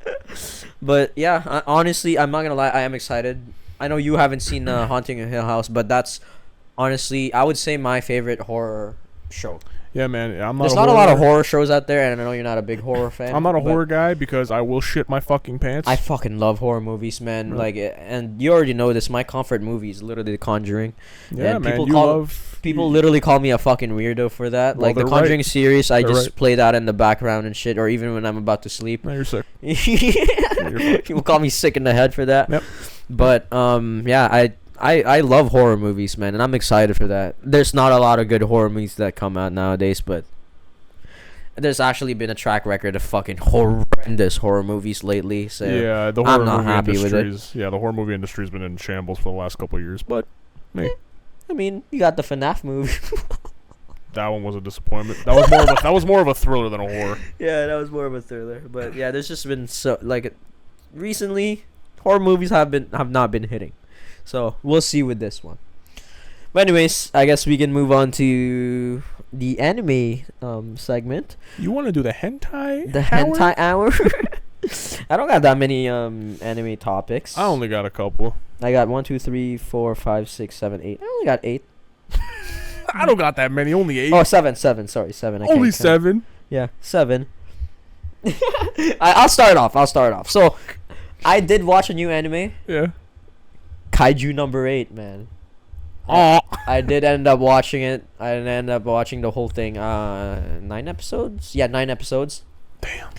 But yeah, honestly, I'm not gonna lie, I am excited. I know you haven't seen Haunting of Hill House, but that's honestly, I would say, my favorite horror show. Yeah, man. There's not a lot of horror shows out there, and I know you're not a big horror fan. I'm not a horror guy because I will shit my fucking pants. I fucking love horror movies, man. Really? Like, and you already know this. My comfort movie is literally The Conjuring. Yeah, and man. People literally call me a fucking weirdo for that. Well, like the Conjuring series, I just play that in the background and shit, or even when I'm about to sleep. No, you're sick. People call me sick in the head for that. Yep. But yeah, I love horror movies, man, and I'm excited for that. There's not a lot of good horror movies that come out nowadays, but there's actually been a track record of fucking horrendous horror movies lately. So yeah, the horror I'm not happy with it. Yeah, the horror movie industry's been in shambles for the last couple of years, but I mean, you got the FNAF movie. That one was a disappointment. That was more of a thriller than a horror. Yeah, that was more of a thriller. But yeah, there's just been recently horror movies have not been hitting. So we'll see with this one. But anyways, I guess we can move on to the anime segment. You want to do the hentai? The hentai hour? I don't got that many anime topics. I only got a couple. I got 1, 2, 3, 4, 5, 6, 7, 8. I only got 8. I don't got that many. Only 8. Oh, 7. Sorry, 7. Only 7. Yeah, 7. I'll start off. So, I did watch a new anime. Yeah. Kaiju number 8, man. Oh. I did end up watching it. I ended up watching the whole thing. 9 episodes? Yeah, 9 episodes. Damn.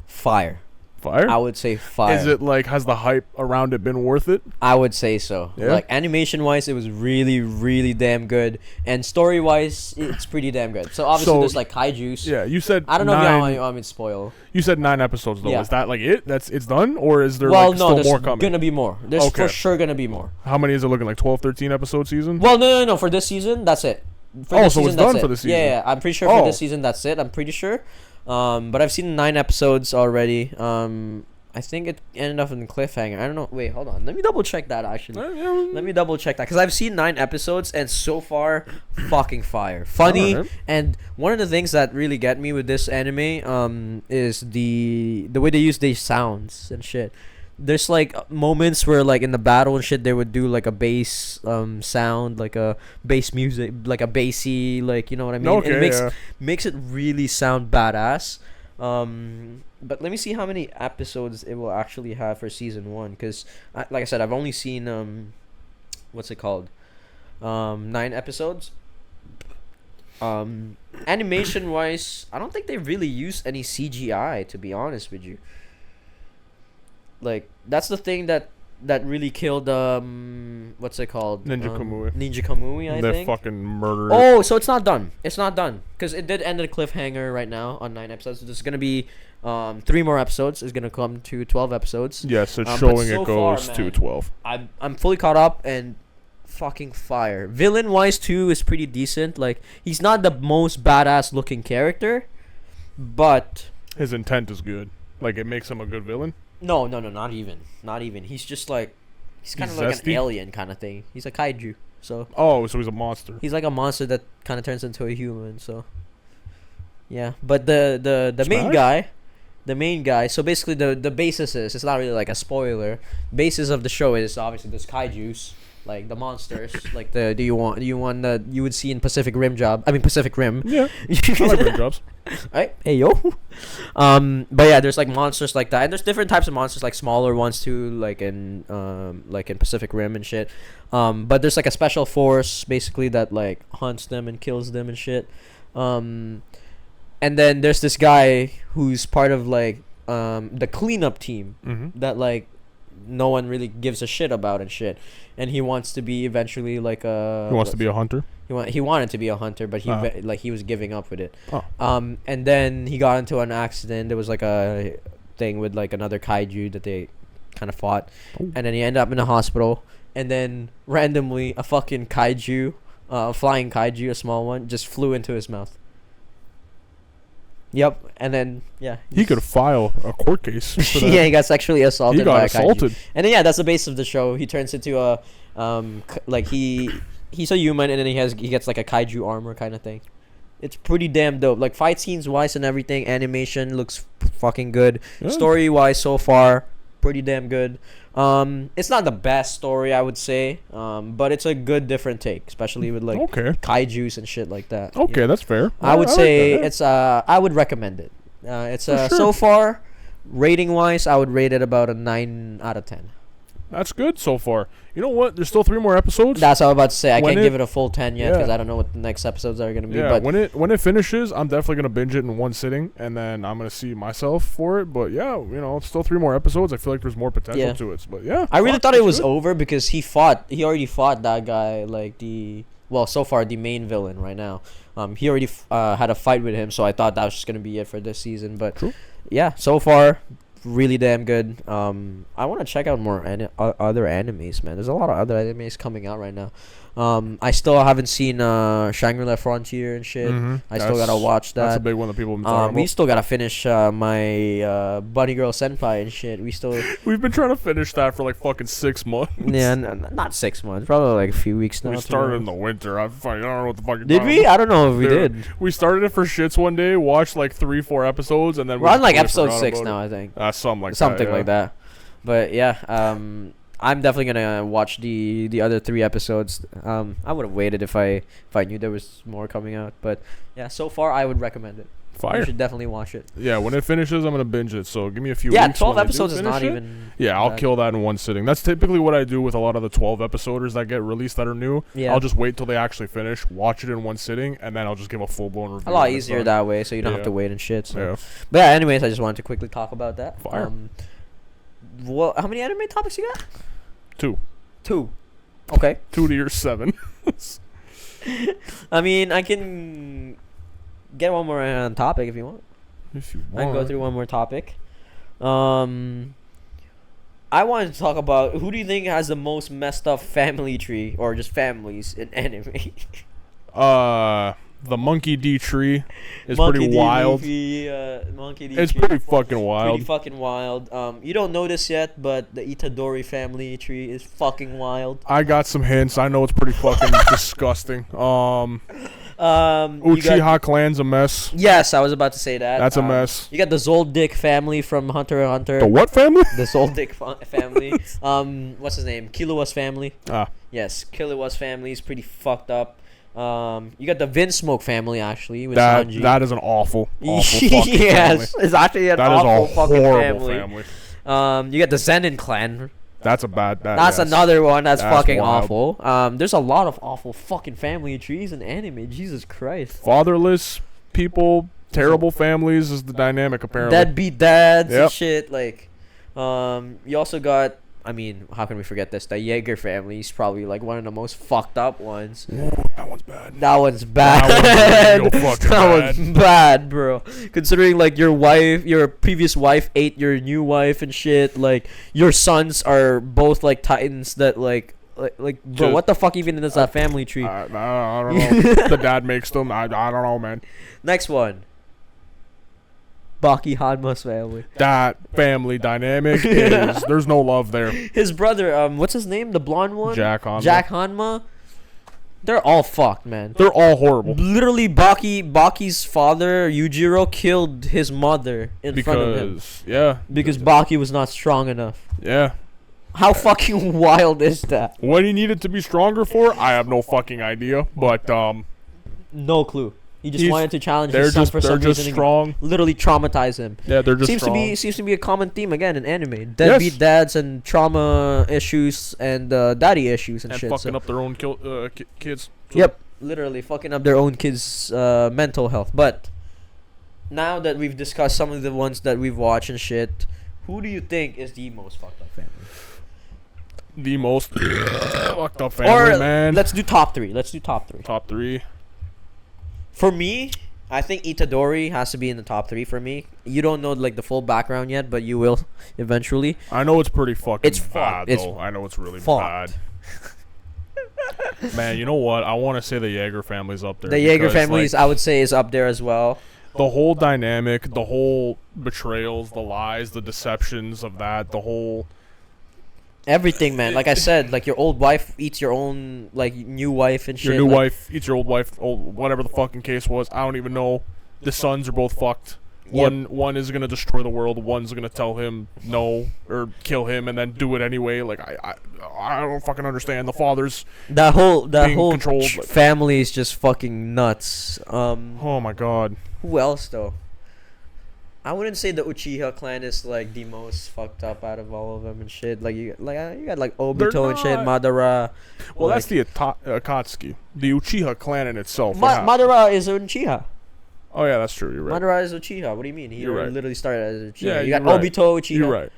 Fire. Fire? I would say fire. Is it like, has the hype around it been worth it? I would say so. Yeah? Like, animation-wise, it was really, really damn good. And story-wise, it's pretty damn good. So, obviously, there's, like, kaijus. Yeah, you said I don't know if you want me to spoil. You said 9 episodes, though. Yeah. Is that, like, it? It's done? Or is there, still more coming? There's gonna be more. There's for sure gonna be more. How many is it looking like? 12, 13 episode season? Well, no. For this season, that's it. So it's done for the season? Yeah. I'm pretty sure for this season, that's it. I'm pretty sure. But I've seen 9 episodes already. I think it ended up in cliffhanger. I don't know. Wait, hold on. Let me double check that, actually. Let me double check that. Because I've seen 9 episodes, and so far, fucking fire. Funny. Right. And one of the things that really get me with this anime is the way they use these sounds and shit. There's, like, moments where, like, in the battle and shit, they would do, like, a bass sound, like a bass music, like a bassy, like, you know what I mean? Okay, and it makes it really sound badass. But let me see how many episodes it will actually have for season 1, because like I said, I've only seen what's it called, 9 episodes. Animation wise, I don't think they really use any CGI, to be honest with you. Like, that's the thing that really killed what's it called, Ninja Kamui, I think. They fucking murdered it. So it's not done because it did end at a cliffhanger right now on 9 episodes. So there's gonna be 3 more episodes. It's gonna come to 12 episodes. Yes, it's showing so it goes far, to 12. I'm fully caught up and fucking fire. Villain wise too is pretty decent. Like, he's not the most badass looking character, but his intent is good. Like, it makes him a good villain. No, not even. He's just like, he's kind of like an alien kind of thing. He's a kaiju, so. Oh, so he's a monster. He's like a monster that kind of turns into a human, so. Yeah, but the main guy. So basically, the basis is, it's not really like a spoiler. Basis of the show is obviously there's kaijus, like the monsters, like the do you want that you would see in Pacific Rim job? I mean Pacific Rim. Yeah, I like rim jobs. Right? Hey yo. But yeah, there's like monsters like that, and there's different types of monsters, like smaller ones too, like in Pacific Rim and shit. But there's like a special force basically that like hunts them and kills them and shit. And then there's this guy who's part of like the cleanup team that like no one really gives a shit about and shit, and he wants to be eventually like a he wants to be a hunter. He wanted to be a hunter, but he was giving up with it. And then he got into an accident. There was like a thing with like another kaiju that they kind of fought, and then he ended up in a hospital, and then randomly a fucking kaiju, flying kaiju, a small one, just flew into his mouth. Yep, and then he could file a court case for that. Yeah, he got sexually assaulted. He got assaulted, and then that's the base of the show. He turns into a like he's a human, and then he gets like a kaiju armor kind of thing. It's pretty damn dope. Like fight scenes wise and everything, animation looks fucking good. Yeah. Story wise, so far, pretty damn good. It's not the best story, I would say, but it's a good different take, especially with like kaijus and shit like that. Okay, that's fair. I would say it's I would recommend it. It's so far, rating wise, I would rate it about a 9 out of 10. That's good so far. You know what? There's still 3 more episodes. That's what I was about to say. I can't give it a full 10 yet because I don't know what the next episodes are going to be. Yeah, but when it finishes, I'm definitely going to binge it in one sitting, and then I'm going to see myself for it. But yeah, it's still 3 more episodes. I feel like there's more potential to it. But yeah. I really thought it was over because he already fought that guy, like so far the main villain right now. He already had a fight with him, so I thought that was just going to be it for this season. But yeah, so far, really damn good. I want to check out more other animes, man. There's a lot of other animes coming out right now. I still haven't seen Shangri-La Frontier and shit. I still gotta watch that. That's a big one that people have been talking about. We still gotta finish my Bunny Girl Senpai and shit. We've been trying to finish that for like fucking 6 months. Yeah, not 6 months. Probably like a few weeks now. We started in the winter. I don't know what the fuck. Did we? I don't know if we did. We started it for shits one day. Watched like 3-4 episodes, and then we're on like episode 6 now. I think. Something like that. But yeah, I'm definitely gonna watch the other 3 episodes. I would have waited if I knew there was more coming out. But yeah, so far I would recommend it. Fire. You should definitely watch it. Yeah, when it finishes, I'm gonna binge it. So give me a few weeks. Yeah, 12 episodes is not even. Yeah, I'll kill that in one sitting. That's typically what I do with a lot of the 12 episoders that get released that are new. Yeah. I'll just wait till they actually finish, watch it in one sitting, and then I'll just give a full blown review. A lot easier that way, so you don't have to wait and shit. So. Yeah. But yeah, anyways, I just wanted to quickly talk about that. Fire. How many anime topics you got? 2. Okay. 2 to your 7. I mean, I can get one more on topic if you want. If you want. I can go through one more topic. I wanted to talk about who do you think has the most messed up family tree or just families in anime? The Monkey D tree is pretty wild. Monkey D it's tree. Pretty fucking wild. Pretty fucking wild. You don't know this yet, but the Itadori family tree is fucking wild. I got some hints. I know it's pretty fucking disgusting. Uchiha clan's a mess. Yes, I was about to say that. That's a mess. You got the Zoldyck family from Hunter x Hunter. The what family? The Zoldyck family. What's his name? Killua's family. Yes, Killua's family is pretty fucked up. You got the Vinsmoke family actually with Sanji. That is an awful fucking yes, family. It's actually an awful fucking family. You got the Zenin clan. That's a bad. That's another one that's fucking wild. Awful. There's a lot of awful fucking family trees in anime. Jesus Christ. Fatherless people, terrible families is the dynamic apparently. Deadbeat dads and shit. Like, you also got. I mean, how can we forget this? The Jaeger family is probably like one of the most fucked up ones. Ooh, that one's bad. That one's bad, bro. Considering like your previous wife ate your new wife and shit. Like your sons are both like titans that like bro, what the fuck even is that family tree? I don't know. The dad makes them. I don't know, man. Next one. Baki Hanma's family. That family dynamic is there's no love there. His brother, what's his name? The blonde one? Jack Hanma. Jack Hanma. They're all fucked, man. They're all horrible. Literally, Baki's father, Yujiro, killed his mother in front of him. Yeah. Because Baki was not strong enough. Yeah. How fucking wild is that? What he needed to be stronger for, I have no fucking idea. But no clue. He just wanted to challenge his son for some reason. Strong. Literally traumatize him. Yeah, they're just strong. Seems to be a common theme again in anime. Deadbeat dads and trauma issues and daddy issues and shit. And fucking up their own kids. So. Yep, literally fucking up their own kids' mental health. But now that we've discussed some of the ones that we've watched and shit, who do you think is the most fucked up family? The most fucked up family, man. Let's do top 3. Top 3. For me, I think Itadori has to be in the top 3 for me. You don't know like the full background yet, but you will eventually. I know it's pretty fucking bad, though. I know it's really bad. Man, you know what? I want to say the Jaeger family's up there. The Jaeger families, I would say, is up there as well. The whole dynamic, the whole betrayals, the lies, the deceptions of that, the whole... Everything, man. Like I said, like your old wife eats your own like new wife and shit. Your new wife eats your old wife, whatever the fucking case was. I don't even know. The sons are both fucked. One is gonna destroy the world. One's gonna tell him no or kill him and then do it anyway. Like I don't fucking understand. The father's that whole controlled. Family is just fucking nuts. Oh my god. Who else though? I wouldn't say the Uchiha clan is like the most fucked up out of all of them and shit. Like you got like Obito and shit, Madara. Well, like, that's the Akatsuki. The Uchiha clan in itself. Madara is an Uchiha. Oh yeah, that's true. You're right. Madara is Uchiha. What do you mean? He literally started as Uchiha. Yeah, you got Obito Uchiha. You're right.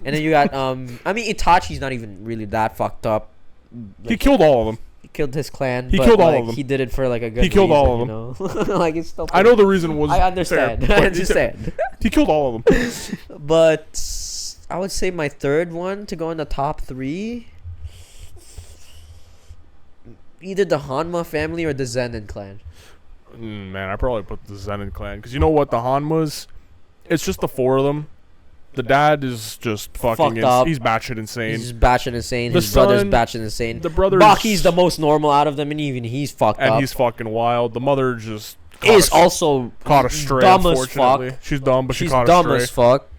And then you got I mean Itachi's not even really that fucked up. Like, he killed all of them. He killed his clan. He killed all of them. He did it for like a good reason. He killed all of them. Like it's still. I know the reason was. I understand. I understand. He killed all of them. But I would say my third one to go in the top 3. Either the Hanma family or the Zenin clan. Man, I probably put the Zenin clan because you know what the Hanmas, it's just the 4 of them. The dad is just fucking up. He's batshit insane. He's batshit insane. His son, brother's batshit insane. The brother's Baki's the most normal out of them, and even he's fucked up. And he's fucking wild. The mother just also caught astray. Dumb unfortunately, as fuck. She's dumb, but she's she caught dumb astray. as fuck.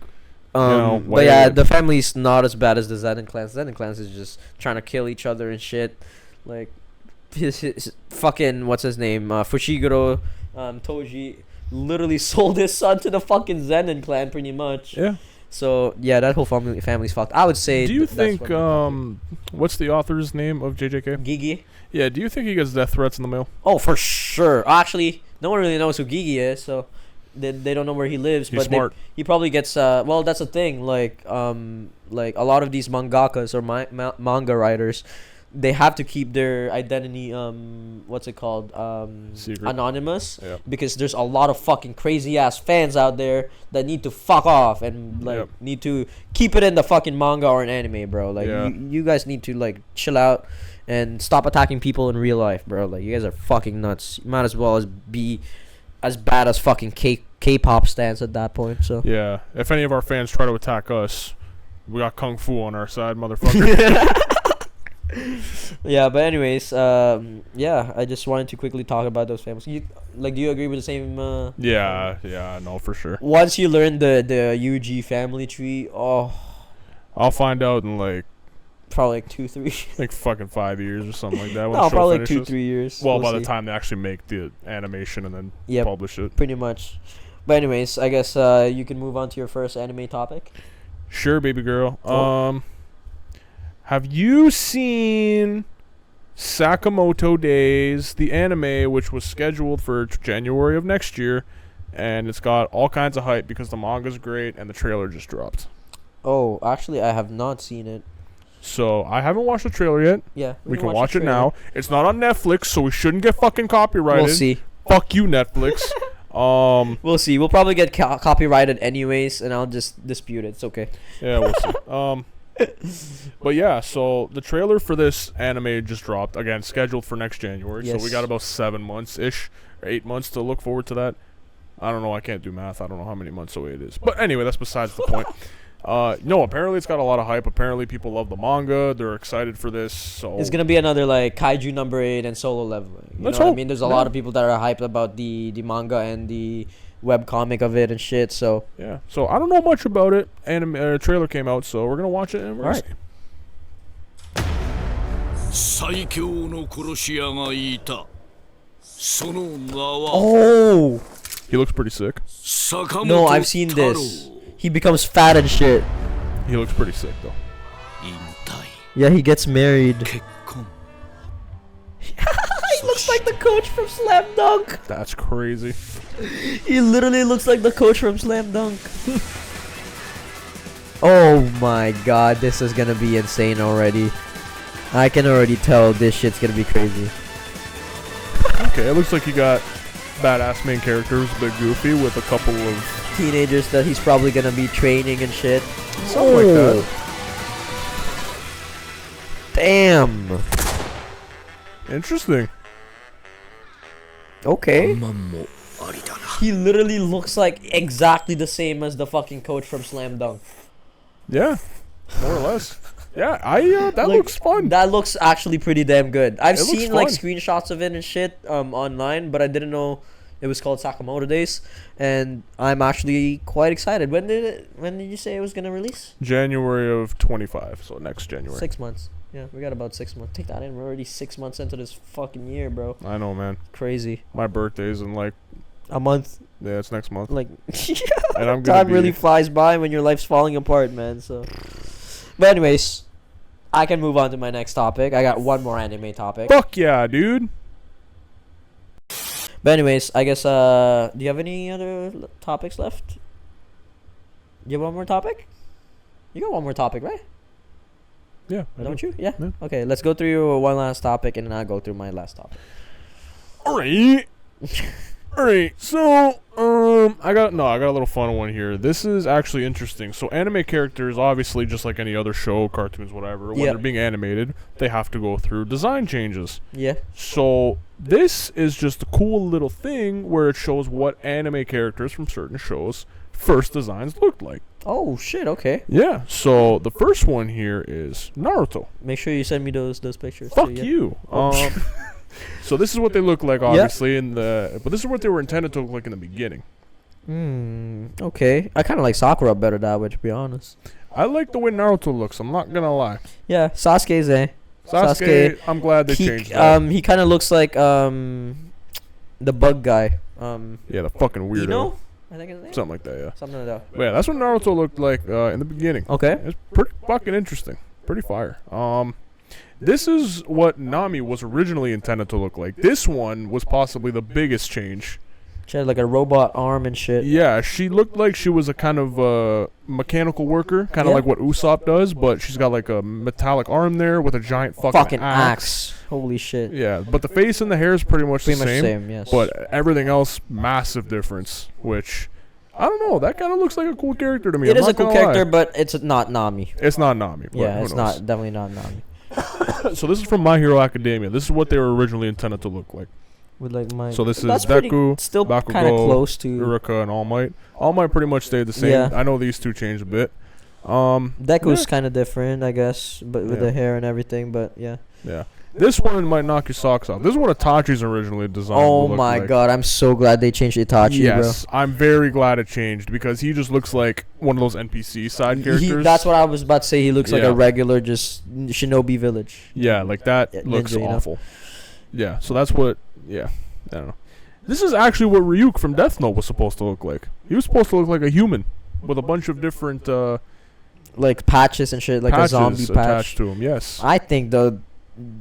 But yeah, the family's not as bad as the Zenin clans. Zenin clans is just trying to kill each other and shit. Like his fucking what's his name? Fushiguro Toji literally sold his son to the fucking Zenin clan, pretty much. Yeah. So yeah, that whole family's fucked. I would say. Do you think what's the author's name of JJK? Gigi. Yeah. Do you think he gets death threats in the mail? Oh, for sure. Actually, no one really knows who Gigi is, so they don't know where he lives. He's smart. He probably gets. Well, that's the thing. Like a lot of these mangakas or manga writers, they have to keep their identity what's it called secret. Anonymous, yeah. Because there's a lot of fucking crazy ass fans out there that need to fuck off and need to keep it in the fucking manga or an anime, bro. Like you guys need to like chill out and stop attacking people in real life, bro. Like you guys are fucking nuts. You might as well as be as bad as fucking K-pop stans at that point. So yeah, if any of our fans try to attack us, we got kung fu on our side, motherfucker. Yeah, but anyways, I just wanted to quickly talk about those families. Do you agree with the same? Yeah, no, for sure. Once you learn the UG family tree, I'll find out in like probably like 2-3, like fucking 5 years or something like that. No, probably like 2-3 years. Well, by the time they actually make the animation and then publish it, pretty much. But anyways, I guess you can move on to your first anime topic. Sure, baby girl. Cool. Have you seen Sakamoto Days, the anime, which was scheduled for January of next year, and it's got all kinds of hype because the manga's great and the trailer just dropped? Oh, actually, I have not seen it. So, I haven't watched the trailer yet. Yeah, we can watch it now. It's not on Netflix, so we shouldn't get fucking copyrighted. We'll see. Fuck you, Netflix. We'll see. We'll probably get copyrighted anyways, and I'll just dispute it. It's okay. Yeah, we'll see. But yeah, so the trailer for this anime just dropped. Again, scheduled for next January. Yes. So we got about 7 months-ish, or 8 months to look forward to that. I don't know. I can't do math. I don't know how many months away it is. But anyway, that's besides the point. No, apparently it's got a lot of hype. Apparently people love the manga. They're excited for this. So it's gonna be another like Kaiju number 8 and solo leveling. You know what I mean? There's a lot of people that are hyped about the manga and the web comic of it and shit. So yeah. So I don't know much about it. Trailer came out, so we're gonna watch it and we're right. Oh, he looks pretty sick. No, I've seen this. He becomes fat and shit. He looks pretty sick though. Yeah, he gets married. He looks like the coach from Slam Dunk. That's crazy. He literally looks like the coach from Slam Dunk. Oh my god, this is gonna be insane already. I can already tell this shit's gonna be crazy. Okay, it looks like you got badass main characters, a bit goofy, with a couple of teenagers that he's probably gonna be training and shit. Something like that. Damn. Interesting. Okay. He literally looks like exactly the same as the fucking coach from Slam Dunk. Yeah, more or less. Yeah, that like, looks fun. That looks actually pretty damn good. I've seen like screenshots of it and shit online, but I didn't know it was called Sakamoto Days, and I'm actually quite excited. When did you say it was gonna release? January of 25, so next January. 6 months. Yeah, we got about 6 months. Take that in. We're already 6 months into this fucking year, bro. I know, man. Crazy. My birthday's in like a month. Yeah, it's next month. Like, and I'm time really flies by when your life's falling apart, man. So, but anyways, I can move on to my next topic. I got one more anime topic. Fuck yeah, dude. But anyways, I guess do you have any other topics left? You have one more topic? You got one more topic, right? Yeah. Don't you? Yeah. Okay, let's go through your one last topic and then I'll go through my last topic. Alright. Alright, so I got a little fun one here. This is actually interesting. So anime characters, obviously, just like any other show, cartoons, whatever, when they're being animated, they have to go through design changes. Yeah. So this is just a cool little thing where it shows what anime characters from certain shows' first designs looked like. Oh shit! Okay. Yeah. So the first one here is Naruto. Make sure you send me those pictures. Fuck you. So this is what they look like, obviously, but this is what they were intended to look like in the beginning. Okay. I kind of like Sakura better that way, to be honest. I like the way Naruto looks. I'm not gonna lie. Yeah, Sasuke's Sasuke. I'm glad they changed that. He kind of looks like the bug guy. Yeah, the fucking weirdo. You know? I think his name? Something like that, yeah. Something like that. But yeah, that's what Naruto looked like in the beginning. Okay. It's pretty fucking interesting. Pretty fire. This is what Nami was originally intended to look like. This one was possibly the biggest change. She had like a robot arm and shit. Yeah, she looked like she was a kind of mechanical worker, kind of like what Usopp does, but she's got like a metallic arm there with a giant fucking axe. Holy shit. Yeah, but the face and the hair is pretty much the same. Yes. But everything else, massive difference, which, I don't know, that kind of looks like a cool character to me. It is a cool character, but it's not Nami. It's not Nami. Yeah, it's definitely not Nami. So this is from My Hero Academia. This is what they were originally intended to look like. With like so this is Deku, still kind of close to Urika, and All Might. All Might pretty much stayed the same. Yeah. I know these two changed a bit. Deku's kind of different, I guess, but with the hair and everything. But yeah. Yeah. This one might knock your socks off. This is what Itachi's originally designed. Oh my god, I'm so glad they changed Itachi, yes, bro. I'm very glad it changed because he just looks like one of those NPC side characters. That's what I was about to say. He looks like a regular, just Shinobi village. Yeah, like that looks awful. Yeah, so that's what. Yeah, I don't know. This is actually what Ryuk from Death Note was supposed to look like. He was supposed to look like a human with a bunch of different like patches and shit, like a zombie patch attached to him. Yes, I think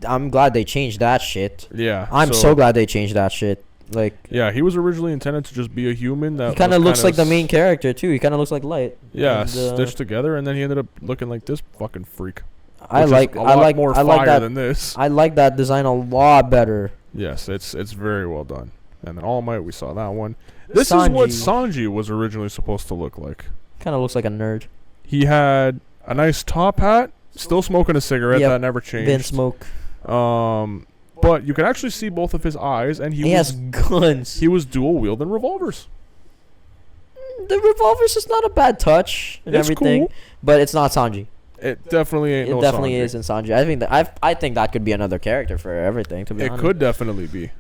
I'm glad they changed that shit. Yeah, I'm so glad they changed that shit. Like, yeah, he was originally intended to just be a human. That he kind of looks like the main character too. He kind of looks like Light. Yeah, stitched together, and then he ended up looking like this fucking freak. I like that than this. I like that design a lot better. Yes, it's very well done. And then All Might, we saw that one. This is what Sanji was originally supposed to look like. Kind of looks like a nerd. He had a nice top hat, still smoking a cigarette. That never changed. Didn't smoke. But you can actually see both of his eyes, and he has guns. He was dual wielding revolvers. the revolvers is not a bad touch and everything, cool. But it's not Sanji. It definitely ain't. It definitely isn't Sanji. I think that could be another character for everything. To be honest, it could definitely be.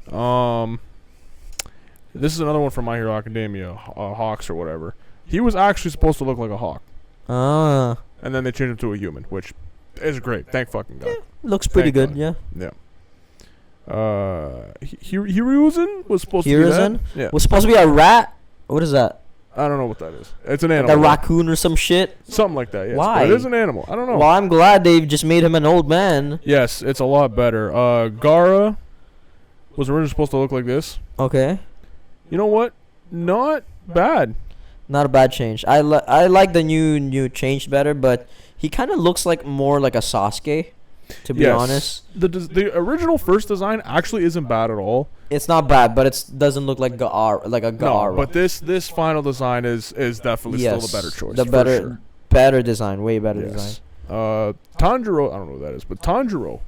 This is another one from My Hero Academia, Hawks or whatever. He was actually supposed to look like a hawk. And then they changed him to a human, which is great. Thank fucking God. Yeah, looks pretty good. God. Yeah. Hiruzen was supposed to be that. Yeah. Was supposed to be a rat. What is that? I don't know what that is. It's an animal. A raccoon or some shit? Something like that, yes. Why? But it is an animal. I don't know. Well, I'm glad they just made him an old man. Yes, it's a lot better. Gaara was originally supposed to look like this. Okay. You know what? Not bad. Not a bad change. I like the new change better, but he kind of looks like more like a Sasuke, to be honest. The original first design actually isn't bad at all. It's not bad, but it doesn't look like Gaara, like a Gaara. No, but this final design is definitely still the better choice. The better design, way better design. Tanjiro, I don't know what that is, but Tanjiro,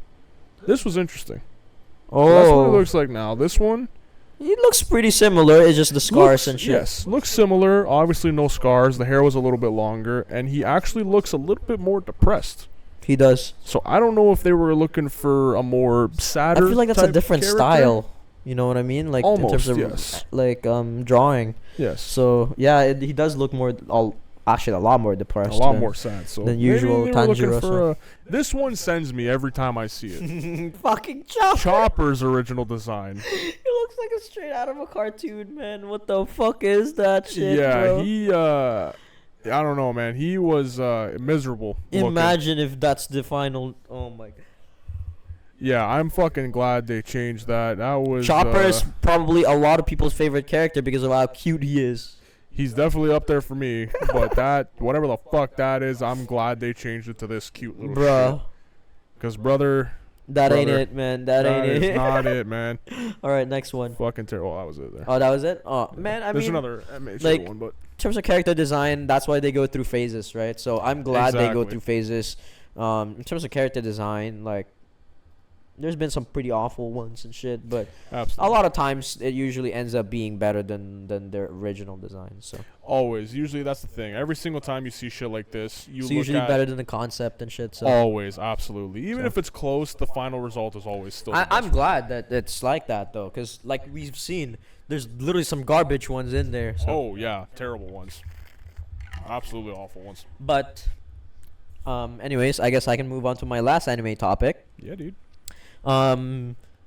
this was interesting. Oh, so that's what it looks like now. This one, it looks pretty similar. It's just the scars and shit. Yes, looks similar. Obviously, no scars. The hair was a little bit longer, and he actually looks a little bit more depressed. He does. So I don't know if they were looking for a more sadder. I feel like that's a different style. You know what I mean? Like almost, in terms of drawing. Yes. So yeah, he does look actually a lot more depressed. A lot more sad. So than usual Tanjiro. This one sends me every time I see it. Fucking Chopper. Chopper's original design. He looks like a straight out of a cartoon, man. What the fuck is that shit, bro? Yeah, he I don't know, man. He was miserable. Imagine if that's the final. Oh my God. Yeah, I'm fucking glad they changed that. That was Chopper is probably a lot of people's favorite character because of how cute he is. He's definitely up there for me, but that whatever the fuck that is, I'm glad they changed it to this cute little shit. Because that ain't it, man. That ain't it. That's not it, man. All right, next one. Fucking terrible. Oh, that was it there. Oh, that was it? Oh, man, There's another MH like, one, but in terms of character design, that's why they go through phases, right? So I'm glad they go through phases. In terms of character design, like, there's been some pretty awful ones and shit, but a lot of times it usually ends up being better than their original design. So always, usually that's the thing. Every single time you see shit like this, it's usually better than the concept and shit. So always, absolutely. Even if it's close, the final result is always still. I'm glad that it's like that though, because like we've seen, there's literally some garbage ones in there. So. Oh yeah, terrible ones, absolutely awful ones. But, anyways, I guess I can move on to my last anime topic. Yeah, dude.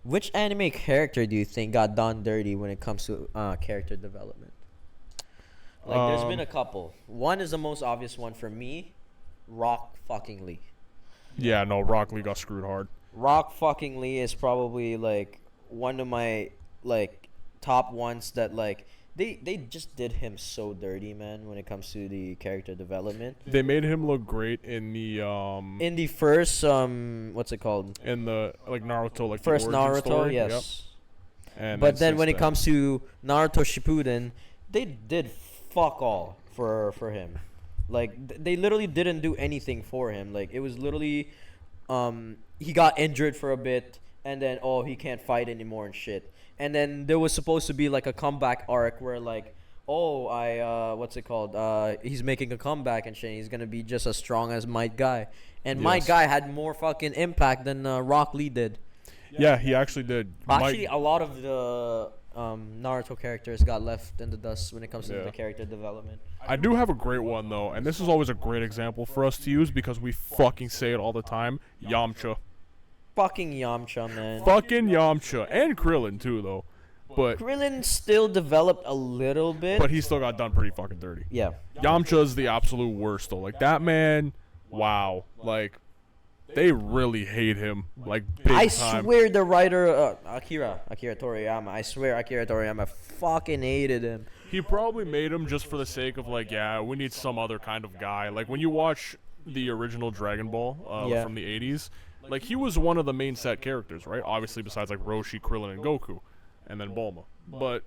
Which anime character do you think got done dirty when it comes to character development? Like, there's been a couple. One is the most obvious one for me, Rock fucking Lee. Yeah, no, Rock Lee got screwed hard. Rock fucking Lee is probably like one of my like top ones that like they just did him so dirty, man, when it comes to the character development. They made him look great in the first what's it called? In the like Naruto, like first the origin Naruto, story. yes. Yep. But then when it comes to Naruto Shippuden, they did fuck all for him. Like they literally didn't do anything for him. Like it was literally he got injured for a bit and then he can't fight anymore and shit. And then there was supposed to be like a comeback arc where like, what's it called? He's making a comeback and shit. He's gonna be just as strong as Might Guy, and Might Guy had more fucking impact than Rock Lee did. Yeah, he actually did. Actually, a lot of the Naruto characters got left in the dust when it comes to the character development. I do have a great one though, and this is always a great example for us to use because we fucking say it all the time. Yamcha. Fucking Yamcha, man. Fucking Yamcha. And Krillin, too, though. But Krillin still developed a little bit. But he still got done pretty fucking dirty. Yeah. Yamcha's the absolute worst, though. Like, that man, wow. Like, they really hate him. Like, big time. I swear the writer, Akira Toriyama, I swear Akira Toriyama fucking hated him. He probably made him just for the sake of, like, yeah, we need some other kind of guy. Like, when you watch the original Dragon Ball from the 80s, like, he was one of the main set characters, right? Obviously, besides, like, Roshi, Krillin, and Goku. And then Bulma. But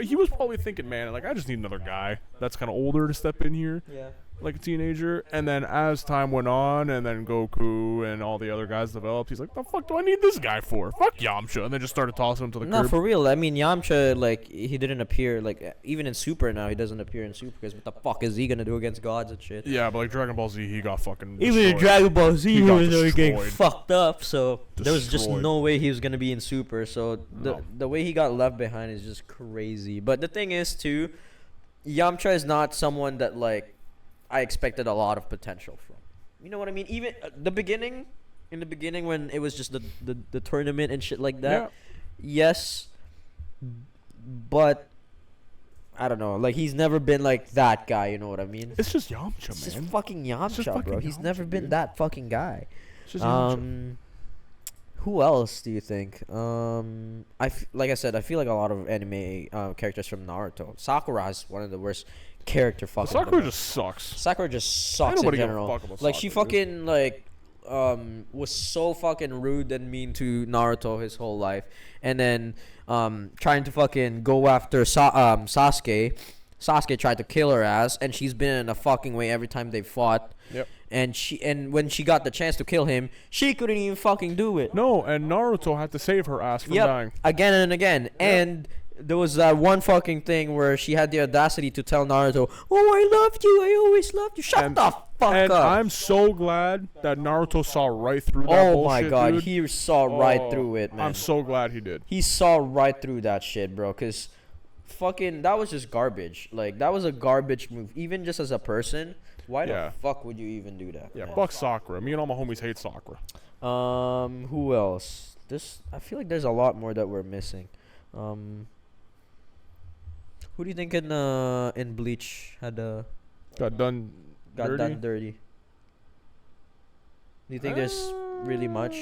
he was probably thinking, man, like, I just need another guy that's kind of older to step in here. Yeah. like a teenager, and then as time went on, and then Goku and all the other guys developed, he's like, the fuck do I need this guy for? Fuck Yamcha, and then just started tossing him to the curb. No, for real. I mean, Yamcha, like, he didn't appear, like, even in Super now, he doesn't appear in Super, because what the fuck is he gonna do against gods and shit? Yeah, but like Dragon Ball Z, he got fucking destroyed. Even in Dragon Ball Z, he was getting fucked up, so destroyed. There was just no way he was gonna be in Super, so the way he got left behind is just crazy. But the thing is, too, Yamcha is not someone that, like, I expected a lot of potential from. You know what I mean? Even in the beginning when it was just the tournament and shit like that. Yeah. Yes, but I don't know. Like, he's never been like that guy. You know what I mean? It's just Yamcha, man. It's just fucking Yamcha, bro. He's never been dude. That fucking guy. It's just Yamcha. Who else do you think? Like I said, I feel like a lot of anime characters from Naruto. Sakura is one of the worst character fucking. Sakura just sucks. Sakura just sucks in general. Like, Sakura, she fucking like was so fucking rude and mean to Naruto his whole life, and then trying to fucking go after Sasuke. Sasuke tried to kill her ass, and she's been in a fucking way every time they fought. Yep. And when she got the chance to kill him, she couldn't even fucking do it. No, and Naruto had to save her ass from dying. Again and again. Yep. And there was that one fucking thing where she had the audacity to tell Naruto, "Oh, I loved you. I always loved you." Shut the fuck up. I'm so glad that Naruto saw right through that bullshit, Oh my god, dude. he saw right through it, man. I'm so glad he did. He saw right through that shit, bro, because fucking that was just garbage. Like, that was a garbage move. Even just as a person, why the fuck would you even do that? Yeah, fuck Sakura. Me and all my homies hate Sakura. Who else? I feel like there's a lot more that we're missing. Who do you think in Bleach had got done dirty? Do you think there's really much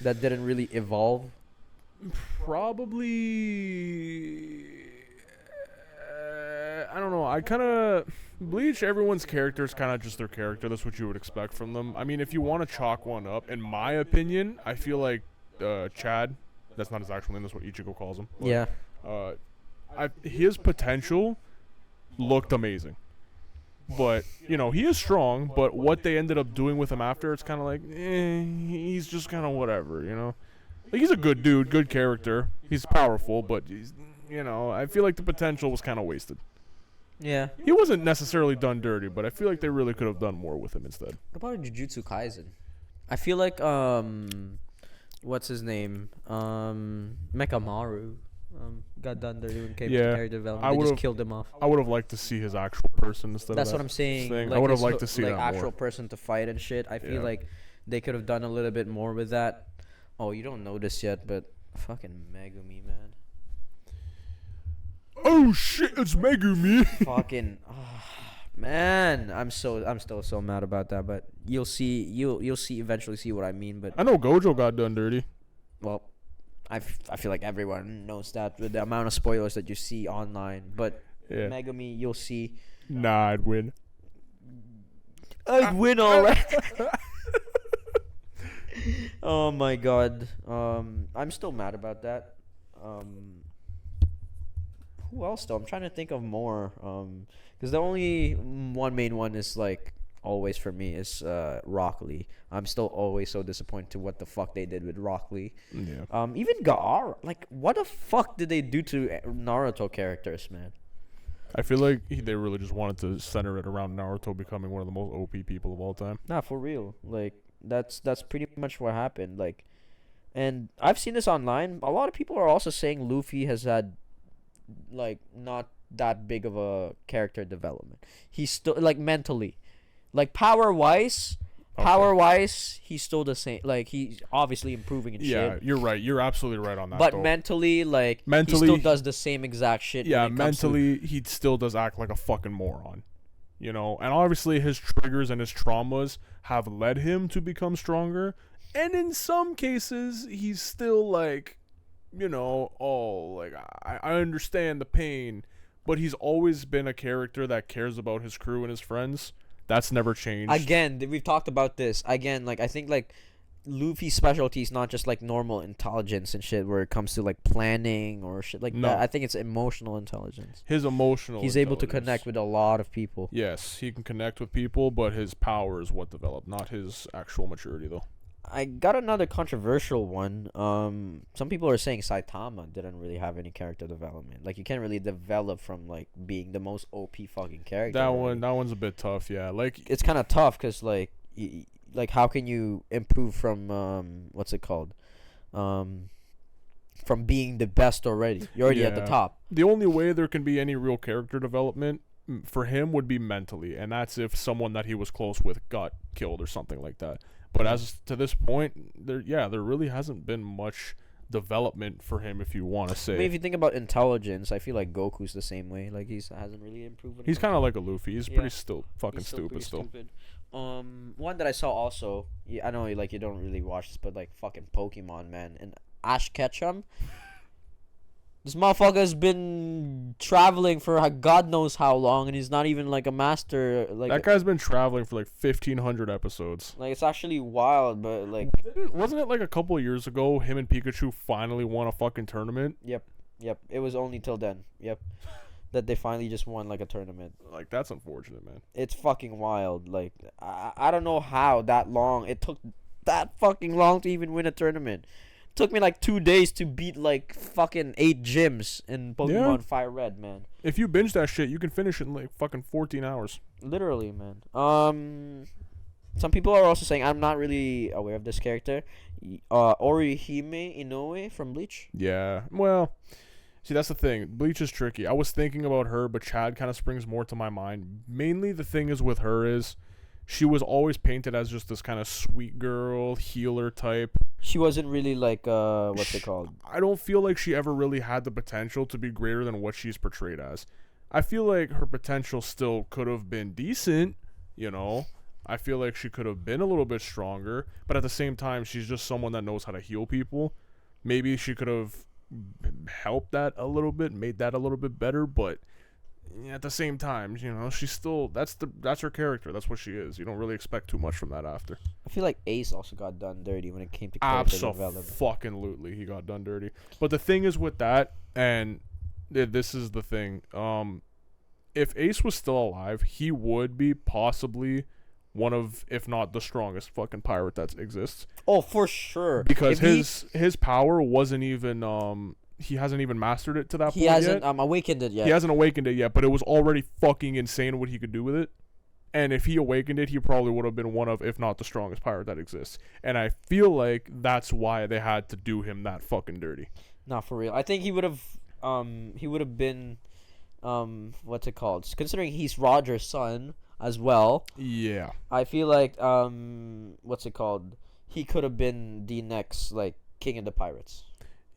that didn't really evolve? Probably. I don't know. I kind of Bleach. Everyone's character is kind of just their character. That's what you would expect from them. I mean, if you want to chalk one up, in my opinion, I feel like Chad. That's not his actual name. That's what Ichigo calls him. But, yeah. His potential looked amazing, but you know, he is strong. But what they ended up doing with him after, it's kind of like, he's just kind of whatever, you know. Like, he's a good dude, good character. He's powerful, but he's, you know, I feel like the potential was kind of wasted. Yeah. He wasn't necessarily done dirty, but I feel like they really could have done more with him instead. What about Jujutsu Kaisen? I feel like what's his name? Mekamaru got done dirty when it came to character development. They just killed him off. I would have liked to see his actual person instead That's of that. What I'm saying. Like, I would have liked to see like that actual more. person to fight and shit. I feel like they could have done a little bit more with that. Oh, you don't know this yet, but fucking Megumi, man. Oh shit, it's Megumi. Fucking man, I'm still so mad about that, but you'll see eventually see what I mean. But I know Gojo got done dirty. Well, I feel like everyone knows that with the amount of spoilers that you see online. But Megumi, you'll see. Nah, I'd win. I'd win all right. Oh my god. I'm still mad about that. Who else though? I'm trying to think of more. Because the only main one is like always for me is Rock Lee. I'm still always so disappointed to what the fuck they did with Rock Lee. Yeah. Even Gaara. Like, what the fuck did they do to Naruto characters, man? I feel like they really just wanted to center it around Naruto becoming one of the most OP people of all time. Nah, for real. Like, that's pretty much what happened. Like, and I've seen this online. A lot of people are also saying Luffy has had like not that big of a character development. He's still like mentally, like power wise, he's still the same. Like, he's obviously improving and shit. Yeah, you're right. You're absolutely right on that. But though. mentally, he still does the same exact shit. Yeah, mentally, he still does act like a fucking moron. You know, and obviously his triggers and his traumas have led him to become stronger. And in some cases, he's still like, you know, like, I understand the pain, but he's always been a character that cares about his crew and his friends. That's never changed. Again, we've talked about this. Again, like, I think, like, Luffy's specialty is not just like normal intelligence and shit where it comes to like planning or shit like that. I think it's emotional intelligence. He's able to connect with a lot of people. Yes, he can connect with people, but his power is what developed, not his actual maturity though. I got another controversial one. Some people are saying Saitama didn't really have any character development. Like, you can't really develop from like being the most OP fucking character. That one's a bit tough. Yeah, like it's kind of tough because like how can you improve from what's it called? From being the best already. You're already at the top. The only way there can be any real character development for him would be mentally, and that's if someone that he was close with got killed or something like that. But as to this point, there really hasn't been much development for him, if you want to say. I mean, if you think about intelligence, I feel like Goku's the same way. Like, hasn't really improved. He's kind of like a Luffy. He's pretty fucking stupid. One that I saw also. I know like you don't really watch this, but like fucking Pokemon, man, and Ash Ketchum. This motherfucker's been traveling for God knows how long, and he's not even like a master. Like, that guy's been traveling for like 1,500 episodes. Like, it's actually wild, but like, wasn't it like a couple of years ago him and Pikachu finally won a fucking tournament? Yep. It was only till then. Yep. That they finally just won like a tournament. Like, that's unfortunate, man. It's fucking wild. Like, I don't know how that long it took that fucking long to even win a tournament. Took me like 2 days to beat like fucking 8 gyms in Pokemon Fire Red, man. If you binge that shit, you can finish it in like fucking 14 hours. Literally, man. Some people are also saying, I'm not really aware of this character, Orihime Inoue from Bleach. Yeah, well, see, that's the thing. Bleach is tricky. I was thinking about her, but Chad kind of springs more to my mind. Mainly the thing is with her is she was always painted as just this kind of sweet girl, healer type. She wasn't really like, what's it called? I don't feel like she ever really had the potential to be greater than what she's portrayed as. I feel like her potential still could have been decent, you know. I feel like she could have been a little bit stronger, but at the same time, she's just someone that knows how to heal people. Maybe she could have helped that a little bit, made that a little bit better, but at the same time, you know, she's still that's her character. That's what she is. You don't really expect too much from that after. I feel like Ace also got done dirty when it came to character development. Absolutely, he got done dirty. But the thing is with that, and this is the thing, if Ace was still alive, he would be possibly one of, if not the strongest fucking pirate that exists. Oh, for sure. Because his power wasn't even he hasn't even mastered it to that point yet. He hasn't awakened it yet. He hasn't awakened it yet, but it was already fucking insane what he could do with it. And if he awakened it, he probably would have been one of, if not the strongest pirate that exists. And I feel like that's why they had to do him that fucking dirty. Not for real. I think he would have been what's it called? Considering he's Roger's son as well. Yeah. I feel like what's it called? He could have been the next like king of the pirates.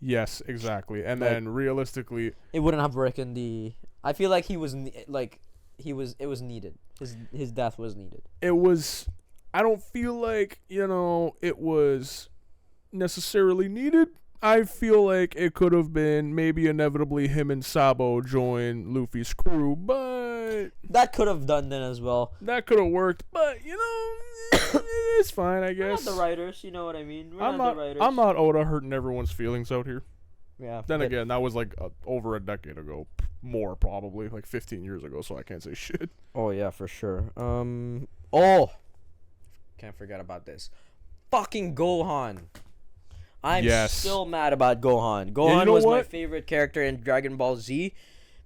Yes, exactly. And then realistically, it wouldn't have reckoned the. I feel like it was needed. His death was needed. It was. I don't feel like, you know, it was necessarily needed. I feel like it could have been maybe inevitably him and Sabo join Luffy's crew, but that could have done then as well. That could have worked, but you know, it's fine, I guess. We're not the writers, you know what I mean? I'm not Oda hurting everyone's feelings out here. Yeah. Then again, that was like over a decade ago, more probably, like 15 years ago, so I can't say shit. Oh yeah, for sure. Can't forget about this. Fucking Gohan. I'm still mad about Gohan. Gohan was my favorite character in Dragon Ball Z.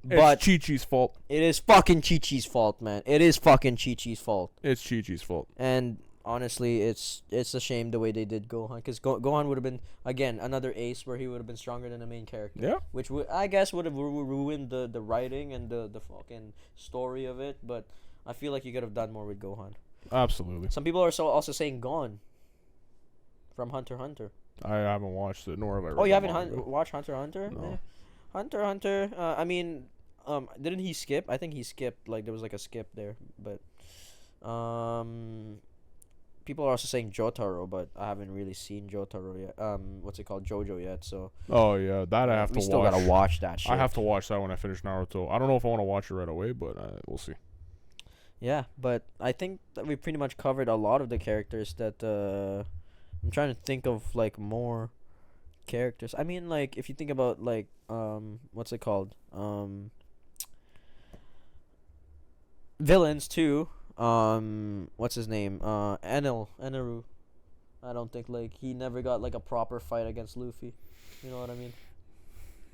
But it's Chi-Chi's fault. It is fucking Chi-Chi's fault, man. It is fucking Chi-Chi's fault. It's Chi-Chi's fault. And honestly, it's a shame the way they did Gohan. Because Gohan would have been, again, another ace where he would have been stronger than the main character. Yeah. Which I guess would have ruined the writing and the fucking story of it. But I feel like you could have done more with Gohan. Absolutely. Some people are also saying Gon from Hunter x Hunter. I haven't watched it, nor have I read. Oh, you haven't watched Hunter x Hunter? No. Yeah. Hunter x Hunter. I mean, didn't he skip? I think he skipped. Like there was like a skip there, but people are also saying Jotaro, but I haven't really seen Jotaro yet. What's it called, JoJo yet? So. Oh yeah, that I have to watch. We still gotta watch that shit. I have to watch that when I finish Naruto. I don't know if I want to watch it right away, but we'll see. Yeah, but I think that we pretty much covered a lot of the characters that I'm trying to think of like more characters. I mean, like if you think about like what's it called? Villains too. What's his name? Enaru. I don't think like he never got like a proper fight against Luffy. You know what I mean?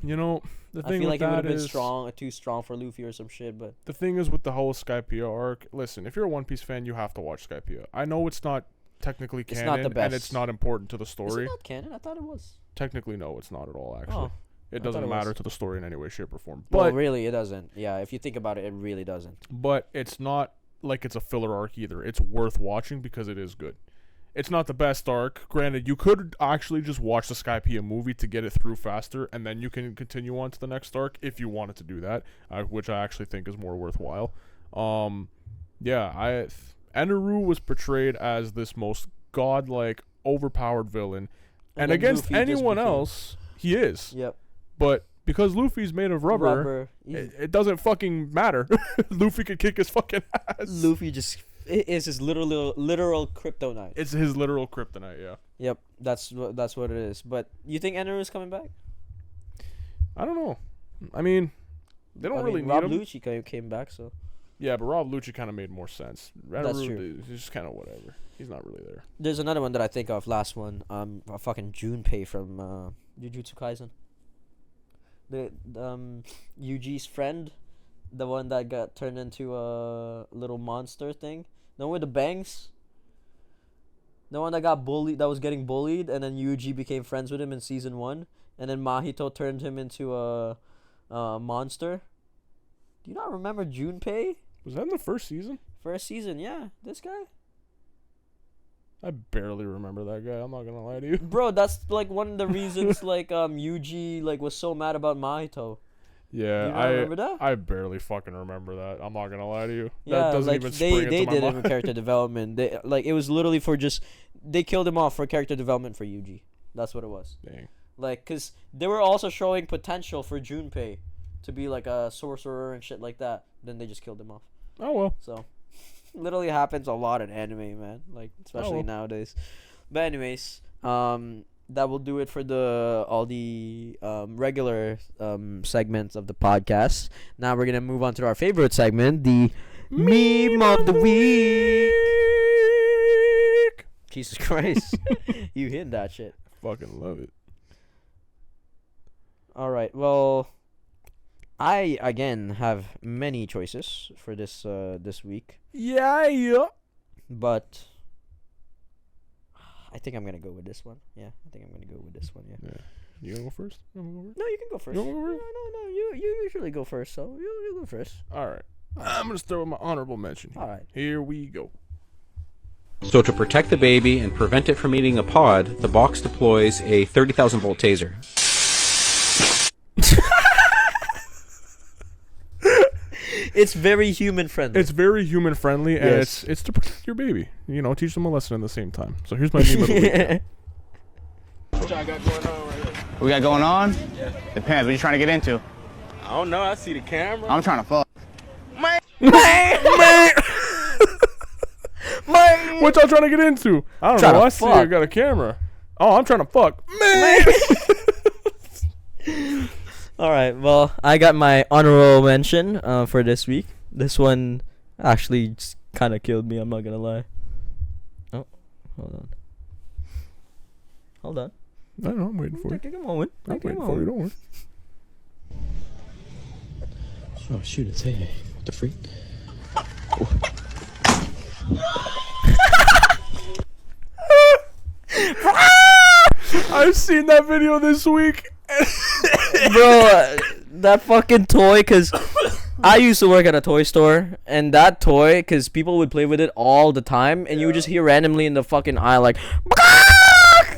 You know, the thing I feel like it would have been is too strong for Luffy or some shit, but the thing is with the whole Skypiea arc, listen, if you're a One Piece fan, you have to watch Skypiea. I know it's not technically canon, not the best. and it's not important to the story. Is it not canon? I thought it was. Technically, no, it's not at all, actually. Oh, it doesn't matter to the story in any way, shape, or form. But well, really, it doesn't. Yeah, if you think about it, it really doesn't. But it's not like it's a filler arc either. It's worth watching because it is good. It's not the best arc. Granted, you could actually just watch the Skypiea movie to get it through faster, and then you can continue on to the next arc if you wanted to do that, which I actually think is more worthwhile. Yeah, Enaru was portrayed as this most godlike, overpowered villain, and against Luffy anyone else, he is. Yep. But because Luffy's made of rubber it doesn't fucking matter. Luffy could kick his fucking ass. Luffy just... It is his literal kryptonite. It's his literal kryptonite, yeah. Yep, that's what it is. But you think Enaru is coming back? I don't know. I mean, they don't really need Rob him. Lucci came back, so. Yeah, but Rob Lucci kind of made more sense. That's true. He's just kind of whatever. He's not really there. There's another one that I think of. Last one. A fucking Junpei from Jujutsu Kaisen. The Yuji's friend. The one that got turned into a little monster thing. The one with the bangs. The one that got bullied, that was getting bullied, and then Yuji became friends with him in season 1, and then Mahito turned him into a monster. Do you not remember Junpei? Was that in the first season? First season, yeah. This guy. I barely remember that guy. I'm not gonna lie to you. Bro, that's like one of the reasons like Yuji like was so mad about Mahito. Yeah, I remember that. I barely fucking remember that. I'm not gonna lie to you. Yeah, that doesn't like even spring into my they did mind. it for character development. They like it was literally for just they killed him off for character development for Yuji. That's what it was. Dang. Like, cause they were also showing potential for Junpei to be like a sorcerer and shit like that. Then they just killed him off. Oh well. So, literally happens a lot in anime, man. Like especially nowadays. But anyways, that will do it for all the regular segments of the podcast. Now we're gonna move on to our favorite segment, the meme of the week. Jesus Christ, you hit that shit. Fucking love it. All right, well, I again have many choices for this week. Yeah. But I think I'm gonna go with this one. Yeah, I think I'm gonna go with this one. Yeah. You gonna go first? No, you can go first. You wanna go first? No. You usually go first, so you go first. All right. I'm gonna start with my honorable mention. All right. Here we go. So to protect the baby and prevent it from eating a pod, the box deploys a 30,000 volt taser. It's very human friendly. It's very human friendly, and yes. it's to protect your baby. You know, teach them a lesson at the same time. So here's my meme of the week. What y'all got going on right here? We got going on? Yeah. Depends. What you trying to get into? I don't know. I see the camera. I'm trying to fuck. Man. What y'all trying to get into? I don't know. I see you got a camera. Oh, I'm trying to fuck. Man. All right. Well, I got my honorable mention for this week. This one actually just kind of killed me. I'm not gonna lie. Oh, hold on. I don't know. I'm waiting for you. Take a moment. I'm waiting for you. Don't worry. Oh shoot! It's hey, what the freak? I've seen that video this week. Bro, that fucking toy, cause I used to work at a toy store, and that toy, cause people would play with it all the time, and you would just hear randomly in the fucking aisle like,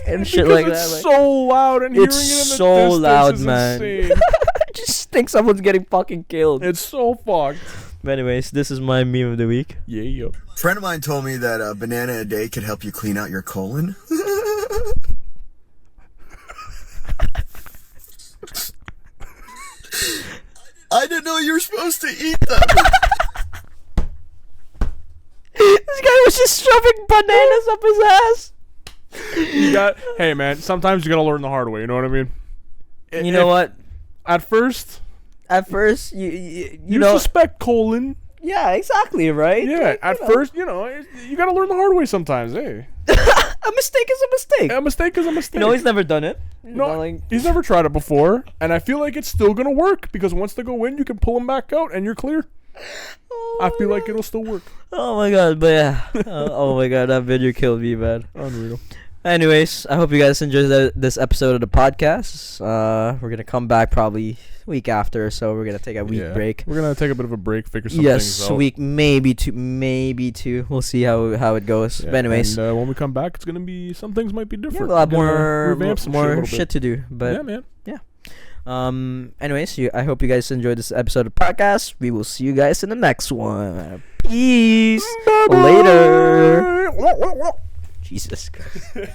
and shit like that. It's so loud, and hearing it in the so loud, is man. insane. I just think someone's getting fucking killed. It's so fucked. But anyways, this is my meme of the week. Yeah. A friend of mine told me that a banana a day could help you clean out your colon. I didn't know you were supposed to eat them. This guy was just shoving bananas up his ass. Hey, man. Sometimes you gotta learn the hard way. You know what I mean? You know what? At first, you know, suspect colon. Yeah, exactly, right? Yeah, like, at first, you gotta learn the hard way sometimes, hey. A mistake is a mistake. A mistake is a mistake. He's never done it. He's never tried it before, and I feel like it's still gonna work because once they go in, you can pull them back out, and you're clear. I feel like it'll still work. Oh my god, but yeah. Oh my god, that video killed me, man. Unreal. Anyways, I hope you guys enjoyed this episode of the podcast. We're gonna come back probably week after, so we're gonna take a week break. We're gonna take a bit of a break, figure some things out. Yes, week, maybe two. We'll see how it goes. But anyways, and when we come back, it's gonna be some things might be different. Yeah, a lot more shit to do. But yeah, man. Yeah. Anyways, I hope you guys enjoyed this episode of the podcast. We will see you guys in the next one. Peace. Bye-bye. Later. Jesus Christ.